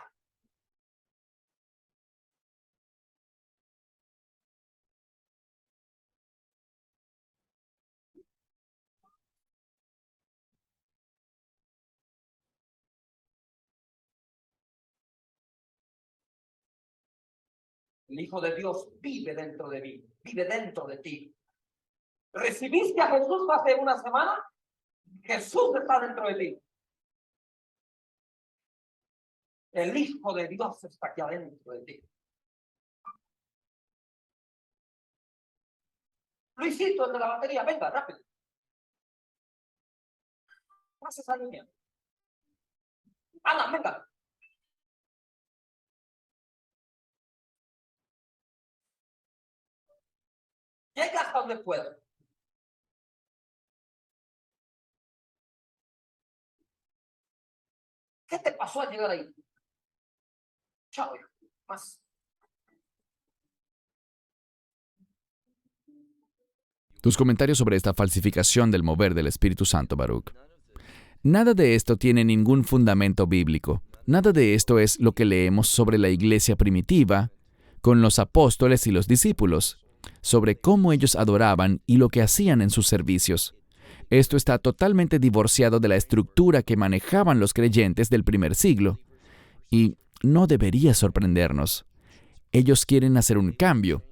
El Hijo de Dios vive dentro de mí, vive dentro de ti. ¿Recibiste a Jesús hace una semana? Jesús está dentro de ti. El Hijo de Dios está aquí adentro de ti. Luisito, el de la batería, venga, rápido. Pasa esa línea. Ana, venga. Llega hasta donde pueda. ¿Qué te pasó al llegar ahí? Chao, más. Tus comentarios sobre esta falsificación del mover del Espíritu Santo, Baruch. Nada de esto tiene ningún fundamento bíblico. Nada de esto es lo que leemos sobre la iglesia primitiva, con los apóstoles y los discípulos, sobre cómo ellos adoraban y lo que hacían en sus servicios. Esto está totalmente divorciado de la estructura que manejaban los creyentes del primer siglo. Y no debería sorprendernos. Ellos quieren hacer un cambio.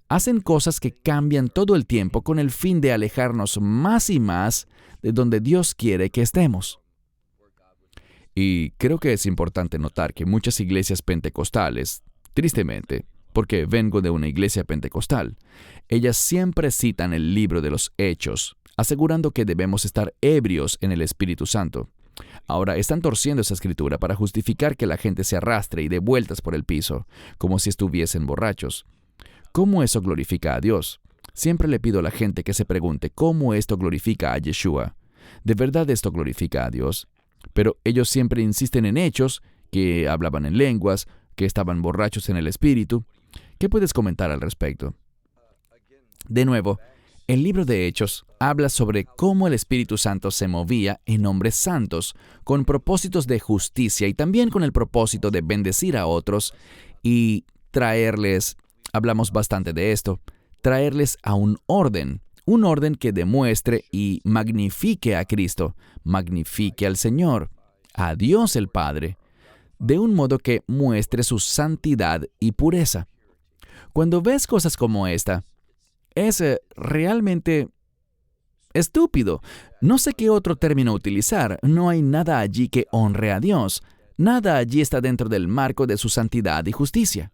Hacen cosas que cambian todo el tiempo con el fin de alejarnos más y más de donde Dios quiere que estemos. Y creo que es importante notar que muchas iglesias pentecostales, tristemente, porque vengo de una iglesia pentecostal, ellas siempre citan el libro de los Hechos, asegurando que debemos estar ebrios en el Espíritu Santo. Ahora están torciendo esa escritura para justificar que la gente se arrastre y dé vueltas por el piso, como si estuviesen borrachos. ¿Cómo eso glorifica a Dios? Siempre le pido a la gente que se pregunte cómo esto glorifica a Yeshua. ¿De verdad esto glorifica a Dios? Pero ellos siempre insisten en hechos, que hablaban en lenguas, que estaban borrachos en el espíritu. ¿Qué puedes comentar al respecto? De nuevo, el libro de Hechos habla sobre cómo el Espíritu Santo se movía en hombres santos, con propósitos de justicia y también con el propósito de bendecir a otros y traerles, hablamos bastante de esto, traerles a un orden que demuestre y magnifique a Cristo, magnifique al Señor, a Dios el Padre, de un modo que muestre su santidad y pureza. Cuando ves cosas como esta, es realmente estúpido. No sé qué otro término utilizar. No hay nada allí que honre a Dios. Nada allí está dentro del marco de su santidad y justicia.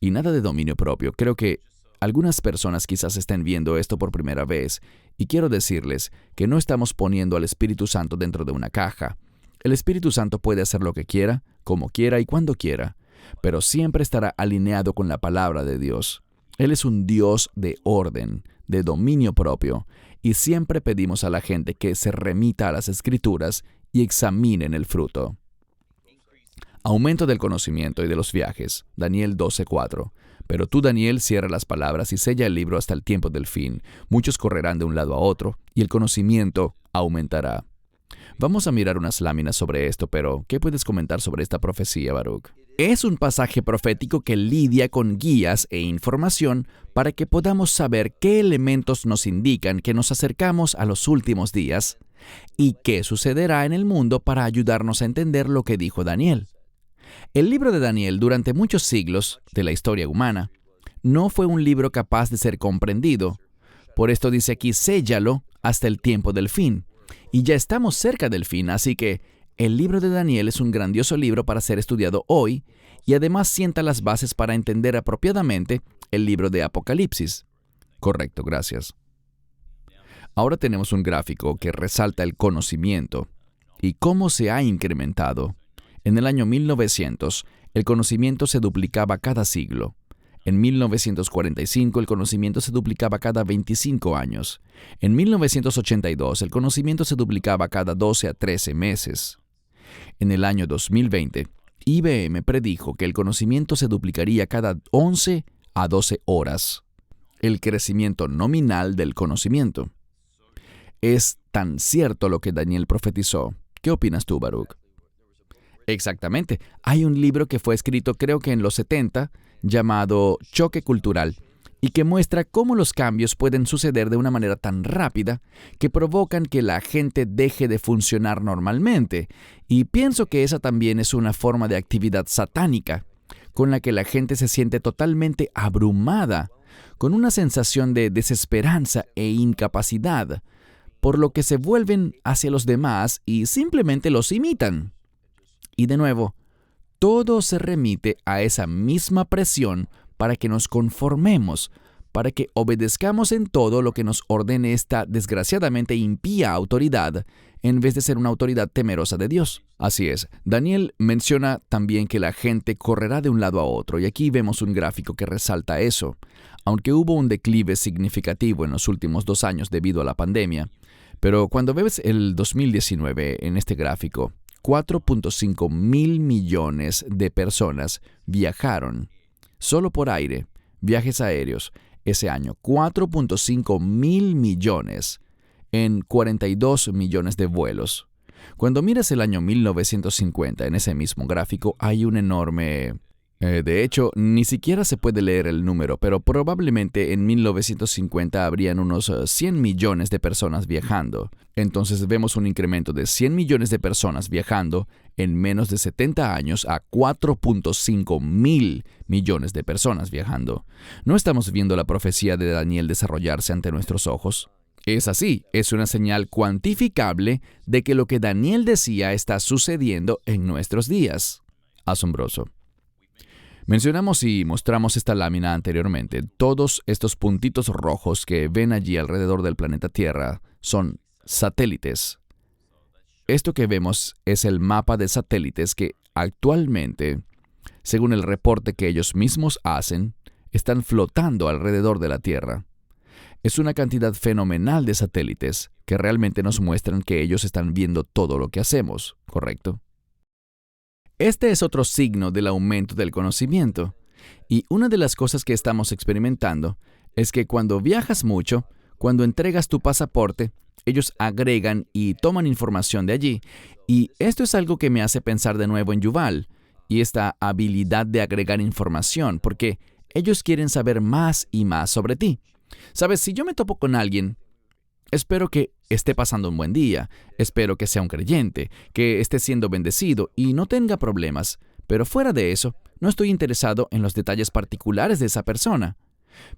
Y nada de dominio propio. Creo que algunas personas quizás estén viendo esto por primera vez, y quiero decirles que no estamos poniendo al Espíritu Santo dentro de una caja. El Espíritu Santo puede hacer lo que quiera, como quiera y cuando quiera, pero siempre estará alineado con la palabra de Dios. Él es un Dios de orden, de dominio propio, y siempre pedimos a la gente que se remita a las Escrituras y examinen el fruto. Aumento del conocimiento y de los viajes. Daniel 12:4. Pero tú, Daniel, cierra las palabras y sella el libro hasta el tiempo del fin. Muchos correrán de un lado a otro, y el conocimiento aumentará. Vamos a mirar unas láminas sobre esto, pero ¿qué puedes comentar sobre esta profecía, Baruch? Es un pasaje profético que lidia con guías e información para que podamos saber qué elementos nos indican que nos acercamos a los últimos días y qué sucederá en el mundo para ayudarnos a entender lo que dijo Daniel. El libro de Daniel, durante muchos siglos de la historia humana, no fue un libro capaz de ser comprendido. Por esto dice aquí, séllalo hasta el tiempo del fin. Y ya estamos cerca del fin, así que el libro de Daniel es un grandioso libro para ser estudiado hoy y además sienta las bases para entender apropiadamente el libro de Apocalipsis. Correcto, gracias. Ahora tenemos un gráfico que resalta el conocimiento y cómo se ha incrementado. En el año 1900, el conocimiento se duplicaba cada siglo. En 1945, el conocimiento se duplicaba cada 25 años. En 1982, el conocimiento se duplicaba cada 12 a 13 meses. En el año 2020, IBM predijo que el conocimiento se duplicaría cada 11 a 12 horas. El crecimiento nominal del conocimiento. Es tan cierto lo que Daniel profetizó. ¿Qué opinas tú, Baruch? Exactamente. Hay un libro que fue escrito creo que en los 70, llamado Choque Cultural, y que muestra cómo los cambios pueden suceder de una manera tan rápida que provocan que la gente deje de funcionar normalmente. Y pienso que esa también es una forma de actividad satánica, con la que la gente se siente totalmente abrumada, con una sensación de desesperanza e incapacidad, por lo que se vuelven hacia los demás y simplemente los imitan. Y de nuevo, todo se remite a esa misma presión para que nos conformemos, para que obedezcamos en todo lo que nos ordene esta desgraciadamente impía autoridad, en vez de ser una autoridad temerosa de Dios. Así es, Daniel menciona también que la gente correrá de un lado a otro, y aquí vemos un gráfico que resalta eso. Aunque hubo un declive significativo en los últimos 2 años debido a la pandemia, pero cuando ves el 2019 en este gráfico, 4.5 mil millones de personas viajaron solo por aire, viajes aéreos, ese año. 4.5 mil millones en 42 millones de vuelos. Cuando miras el año 1950 en ese mismo gráfico, hay un enorme... de hecho, ni siquiera se puede leer el número, pero probablemente en 1950 habrían unos 100 millones de personas viajando. Entonces vemos un incremento de 100 millones de personas viajando en menos de 70 años a 4.5 mil millones de personas viajando. ¿No estamos viendo la profecía de Daniel desarrollarse ante nuestros ojos? Es así, es una señal cuantificable de que lo que Daniel decía está sucediendo en nuestros días. Asombroso. Mencionamos y mostramos esta lámina anteriormente. Todos estos puntitos rojos que ven allí alrededor del planeta Tierra son satélites. Esto que vemos es el mapa de satélites que actualmente, según el reporte que ellos mismos hacen, están flotando alrededor de la Tierra. Es una cantidad fenomenal de satélites que realmente nos muestran que ellos están viendo todo lo que hacemos, ¿correcto? Este es otro signo del aumento del conocimiento. Y una de las cosas que estamos experimentando es que cuando viajas mucho, cuando entregas tu pasaporte, ellos agregan y toman información de allí. Y esto es algo que me hace pensar de nuevo en Yuval y esta habilidad de agregar información, porque ellos quieren saber más y más sobre ti. Sabes, si yo me topo con alguien, espero que esté pasando un buen día, espero que sea un creyente, que esté siendo bendecido y no tenga problemas, pero fuera de eso, no estoy interesado en los detalles particulares de esa persona.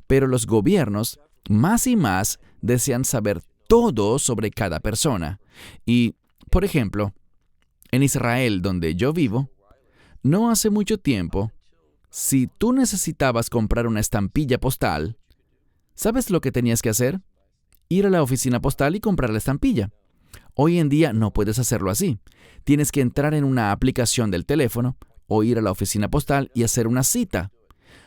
Pero los gobiernos, más y más, desean saber todo sobre cada persona. Y, por ejemplo, en Israel, donde yo vivo, no hace mucho tiempo, si tú necesitabas comprar una estampilla postal, ¿sabes lo que tenías que hacer? Ir a la oficina postal y comprar la estampilla. Hoy en día no puedes hacerlo así. Tienes que entrar en una aplicación del teléfono o ir a la oficina postal y hacer una cita.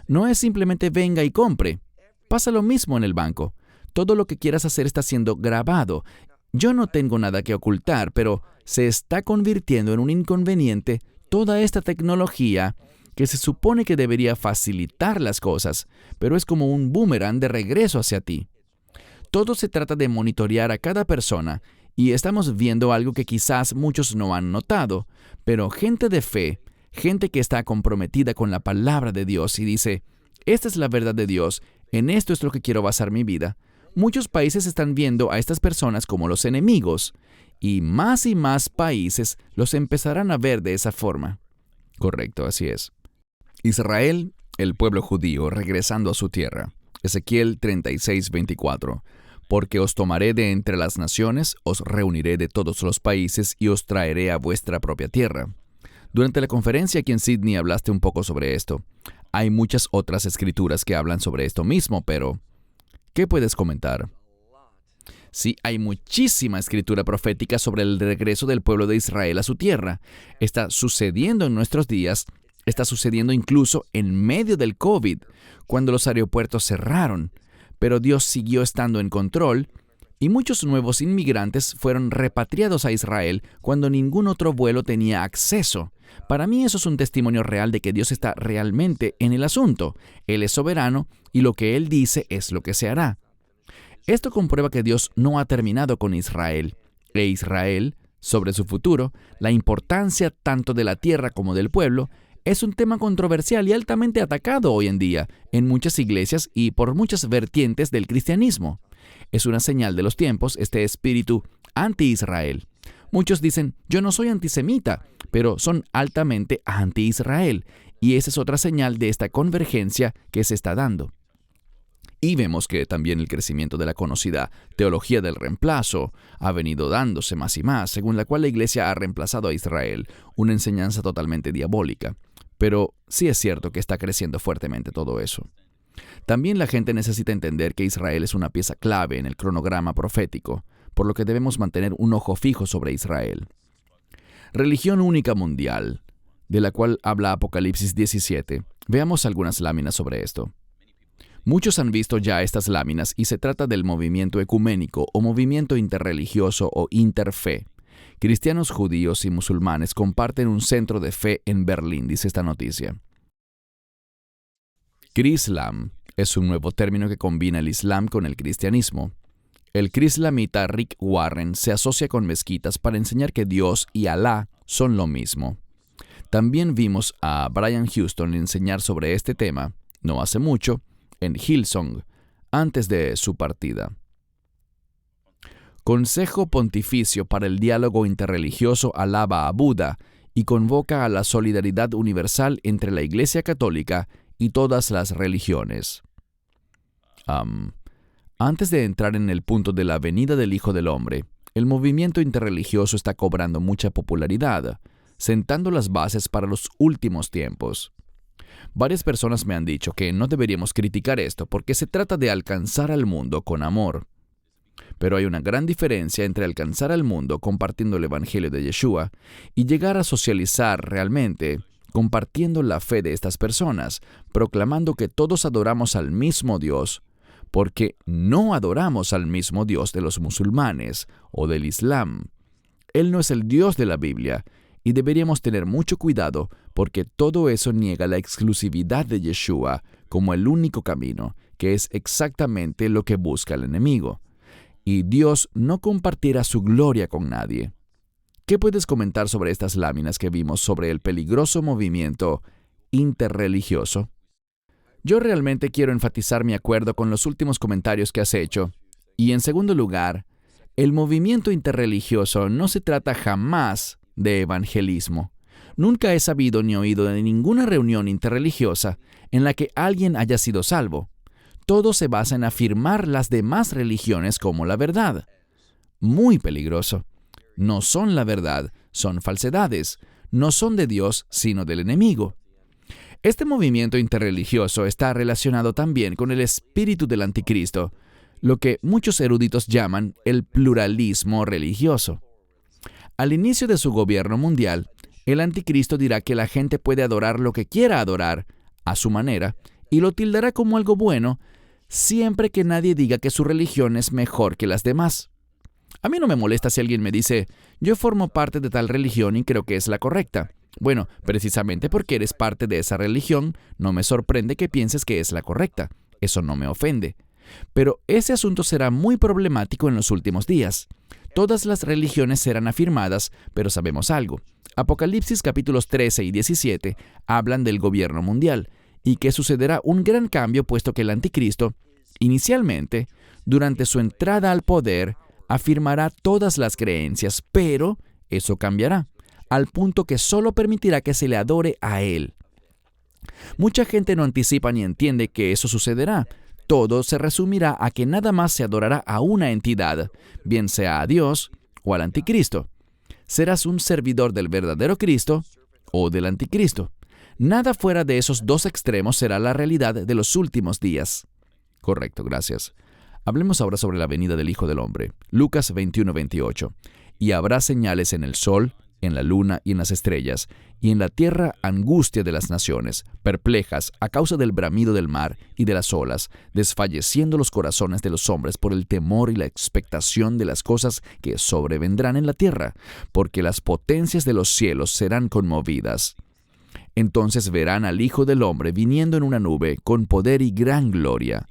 No es simplemente venga y compre. Pasa lo mismo en el banco. Todo lo que quieras hacer está siendo grabado. Yo no tengo nada que ocultar, pero se está convirtiendo en un inconveniente toda esta tecnología que se supone que debería facilitar las cosas, pero es como un boomerang de regreso hacia ti. Todo se trata de monitorear a cada persona Y estamos viendo algo que quizás muchos no han notado, pero gente de fe, gente que está comprometida con la palabra de Dios y dice, esta es la verdad de Dios, en esto es lo que quiero basar mi vida. Muchos países están viendo a estas personas como los enemigos, y más países los empezarán a ver de esa forma. Correcto, así es. Israel, el pueblo judío, regresando a su tierra. Ezequiel 36:24. Porque os tomaré de entre las naciones, os reuniré de todos los países y os traeré a vuestra propia tierra. Durante la conferencia aquí en Sydney hablaste un poco sobre esto. Hay muchas otras escrituras que hablan sobre esto mismo, pero ¿qué puedes comentar? Sí, hay muchísima escritura profética sobre el regreso del pueblo de Israel a su tierra. Está sucediendo en nuestros días, está sucediendo incluso en medio del COVID, cuando los aeropuertos cerraron. Pero Dios siguió estando en control y muchos nuevos inmigrantes fueron repatriados a Israel cuando ningún otro vuelo tenía acceso. Para mí eso es un testimonio real de que Dios está realmente en el asunto. Él es soberano y lo que Él dice es lo que se hará. Esto comprueba que Dios no ha terminado con Israel. E Israel, sobre su futuro, la importancia tanto de la tierra como del pueblo, es un tema controversial y altamente atacado hoy en día en muchas iglesias y por muchas vertientes del cristianismo. Es una señal de los tiempos este espíritu anti-Israel. Muchos dicen, yo no soy antisemita, pero son altamente anti-Israel, y esa es otra señal de esta convergencia que se está dando. Y vemos que también el crecimiento de la conocida teología del reemplazo ha venido dándose más y más, según la cual la iglesia ha reemplazado a Israel, una enseñanza totalmente diabólica. Pero sí es cierto que está creciendo fuertemente todo eso. También la gente necesita entender que Israel es una pieza clave en el cronograma profético, por lo que debemos mantener un ojo fijo sobre Israel. Religión única mundial, de la cual habla Apocalipsis 17. Veamos algunas láminas sobre esto. Muchos han visto ya estas láminas y se trata del movimiento ecuménico o movimiento interreligioso o interfe. Cristianos, judíos y musulmanes comparten un centro de fe en Berlín, dice esta noticia. Crislam es un nuevo término que combina el Islam con el cristianismo. El crislamita Rick Warren se asocia con mezquitas para enseñar que Dios y Alá son lo mismo. También vimos a Brian Houston enseñar sobre este tema, no hace mucho, en Hillsong, antes de su partida. Consejo Pontificio para el Diálogo Interreligioso alaba a Buda y convoca a la solidaridad universal entre la Iglesia Católica y todas las religiones. Antes de entrar en el punto de la venida del Hijo del Hombre, el movimiento interreligioso está cobrando mucha popularidad, sentando las bases para los últimos tiempos. Varias personas me han dicho que no deberíamos criticar esto porque se trata de alcanzar al mundo con amor. Pero hay una gran diferencia entre alcanzar al mundo compartiendo el Evangelio de Yeshua y llegar a socializar realmente, compartiendo la fe de estas personas, proclamando que todos adoramos al mismo Dios, porque no adoramos al mismo Dios de los musulmanes o del Islam. Él no es el Dios de la Biblia, y deberíamos tener mucho cuidado porque todo eso niega la exclusividad de Yeshua como el único camino, que es exactamente lo que busca el enemigo. Y Dios no compartirá su gloria con nadie. ¿Qué puedes comentar sobre estas láminas que vimos sobre el peligroso movimiento interreligioso? Yo realmente quiero enfatizar mi acuerdo con los últimos comentarios que has hecho. Y en segundo lugar, el movimiento interreligioso no se trata jamás de evangelismo. Nunca he sabido ni oído de ninguna reunión interreligiosa en la que alguien haya sido salvo. Todo se basa en afirmar las demás religiones como la verdad. Muy peligroso. No son la verdad, son falsedades. No son de Dios, sino del enemigo. Este movimiento interreligioso está relacionado también con el espíritu del anticristo, lo que muchos eruditos llaman el pluralismo religioso. Al inicio de su gobierno mundial, el anticristo dirá que la gente puede adorar lo que quiera adorar, a su manera, y lo tildará como algo bueno, siempre que nadie diga que su religión es mejor que las demás. A mí no me molesta si alguien me dice, yo formo parte de tal religión y creo que es la correcta. Bueno, precisamente porque eres parte de esa religión, no me sorprende que pienses que es la correcta. Eso no me ofende. Pero ese asunto será muy problemático en los últimos días. Todas las religiones serán afirmadas, pero sabemos algo. Apocalipsis capítulos 13 y 17 hablan del gobierno mundial y que sucederá un gran cambio puesto que el anticristo, inicialmente, durante su entrada al poder, afirmará todas las creencias, pero eso cambiará, al punto que solo permitirá que se le adore a él. Mucha gente no anticipa ni entiende que eso sucederá. Todo se resumirá a que nada más se adorará a una entidad, bien sea a Dios o al anticristo. Serás un servidor del verdadero Cristo o del anticristo. Nada fuera de esos dos extremos será la realidad de los últimos días. Correcto, gracias. Hablemos ahora sobre la venida del Hijo del Hombre. Lucas 21:28. Y habrá señales en el sol, en la luna y en las estrellas, y en la tierra angustia de las naciones, perplejas a causa del bramido del mar y de las olas, desfalleciendo los corazones de los hombres por el temor y la expectación de las cosas que sobrevendrán en la tierra, porque las potencias de los cielos serán conmovidas. Entonces verán al Hijo del Hombre viniendo en una nube con poder y gran gloria.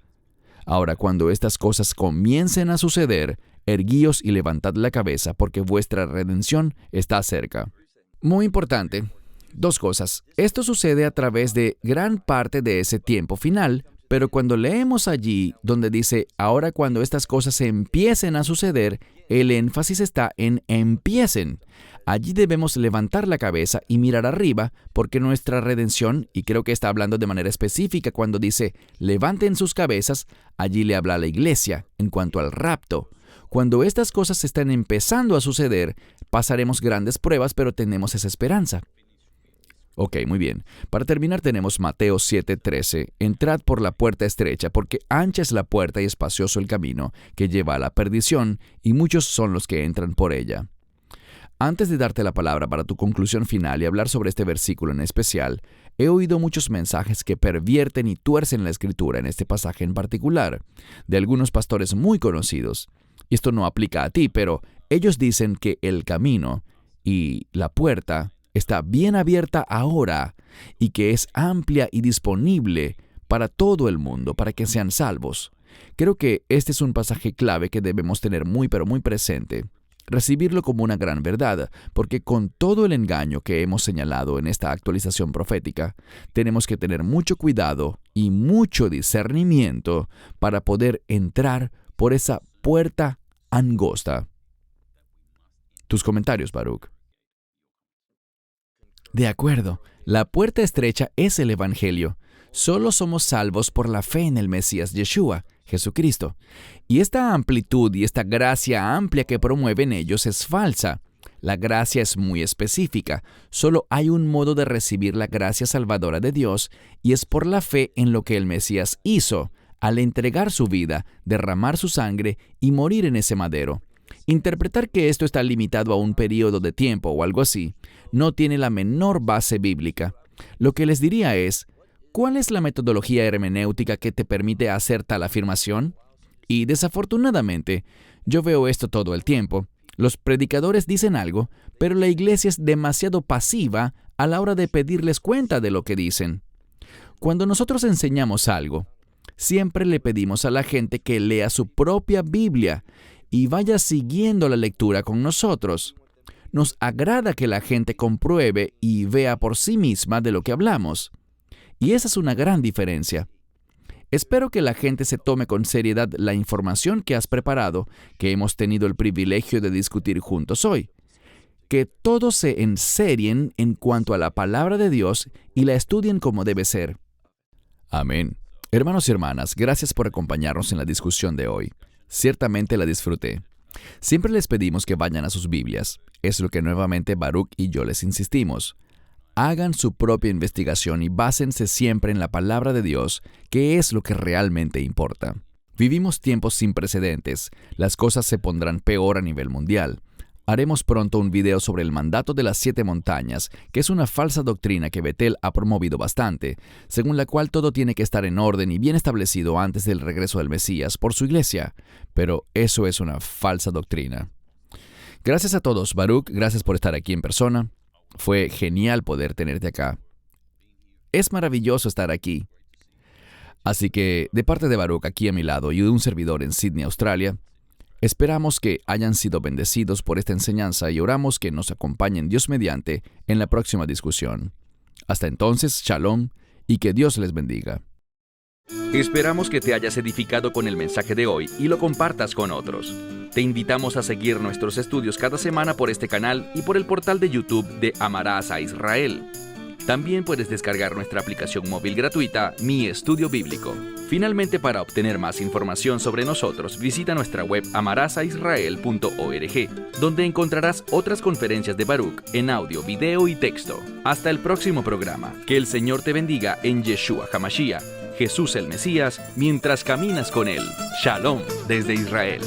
Ahora, cuando estas cosas comiencen a suceder, erguíos y levantad la cabeza, porque vuestra redención está cerca. Muy importante. Dos cosas. Esto sucede a través de gran parte de ese tiempo final, pero cuando leemos allí donde dice, ahora cuando estas cosas empiecen a suceder, el énfasis está en empiecen. Allí debemos levantar la cabeza y mirar arriba, porque nuestra redención, y creo que está hablando de manera específica cuando dice, levanten sus cabezas, allí le habla a la iglesia en cuanto al rapto. Cuando estas cosas están empezando a suceder, pasaremos grandes pruebas, pero tenemos esa esperanza. Ok, muy bien. Para terminar tenemos Mateo 7:13. Entrad por la puerta estrecha, porque ancha es la puerta y espacioso el camino que lleva a la perdición, y muchos son los que entran por ella. Antes de darte la palabra para tu conclusión final y hablar sobre este versículo en especial, he oído muchos mensajes que pervierten y tuercen la Escritura en este pasaje en particular, de algunos pastores muy conocidos. Esto no aplica a ti, pero ellos dicen que el camino y la puerta está bien abierta ahora y que es amplia y disponible para todo el mundo, para que sean salvos. Creo que este es un pasaje clave que debemos tener muy pero muy presente. Recibirlo como una gran verdad, porque con todo el engaño que hemos señalado en esta actualización profética, tenemos que tener mucho cuidado y mucho discernimiento para poder entrar por esa puerta angosta. Tus comentarios, Baruch. De acuerdo, la puerta estrecha es el Evangelio. Solo somos salvos por la fe en el Mesías Yeshua, Jesucristo. Y esta amplitud y esta gracia amplia que promueven ellos es falsa. La gracia es muy específica. Solo hay un modo de recibir la gracia salvadora de Dios, y es por la fe en lo que el Mesías hizo, al entregar su vida, derramar su sangre y morir en ese madero. Interpretar que esto está limitado a un periodo de tiempo o algo así, no tiene la menor base bíblica. Lo que les diría es, ¿cuál es la metodología hermenéutica que te permite hacer tal afirmación? Y desafortunadamente, yo veo esto todo el tiempo. Los predicadores dicen algo, pero la iglesia es demasiado pasiva a la hora de pedirles cuenta de lo que dicen. Cuando nosotros enseñamos algo, siempre le pedimos a la gente que lea su propia Biblia y vaya siguiendo la lectura con nosotros. Nos agrada que la gente compruebe y vea por sí misma de lo que hablamos. Y esa es una gran diferencia. Espero que la gente se tome con seriedad la información que has preparado, que hemos tenido el privilegio de discutir juntos hoy. Que todos se enserien en cuanto a la palabra de Dios y la estudien como debe ser. Amén. Hermanos y hermanas, gracias por acompañarnos en la discusión de hoy. Ciertamente la disfruté. Siempre les pedimos que vayan a sus Biblias. Es lo que nuevamente Baruch y yo les insistimos. Hagan su propia investigación y básense siempre en la palabra de Dios, que es lo que realmente importa. Vivimos tiempos sin precedentes. Las cosas se pondrán peor a nivel mundial. Haremos pronto un video sobre el mandato de las 7 montañas, que es una falsa doctrina que Betel ha promovido bastante, según la cual todo tiene que estar en orden y bien establecido antes del regreso del Mesías por su iglesia. Pero eso es una falsa doctrina. Gracias a todos, Baruch, gracias por estar aquí en persona. Fue genial poder tenerte acá. Es maravilloso estar aquí. Así que, de parte de Baruch aquí a mi lado y de un servidor en Sydney, Australia, Esperamos que hayan sido bendecidos por esta enseñanza y oramos que nos acompañen Dios mediante en la próxima discusión. Hasta entonces, shalom y que Dios les bendiga. Esperamos que te hayas edificado con el mensaje de hoy y lo compartas con otros. Te invitamos a seguir nuestros estudios cada semana por este canal y por el portal de YouTube de Amarás a Israel. También puedes descargar nuestra aplicación móvil gratuita, Mi Estudio Bíblico. Finalmente, para obtener más información sobre nosotros, visita nuestra web amarasaisrael.org, donde encontrarás otras conferencias de Baruch en audio, video y texto. Hasta el próximo programa. Que el Señor te bendiga en Yeshua HaMashiach, Jesús el Mesías, mientras caminas con Él. Shalom desde Israel.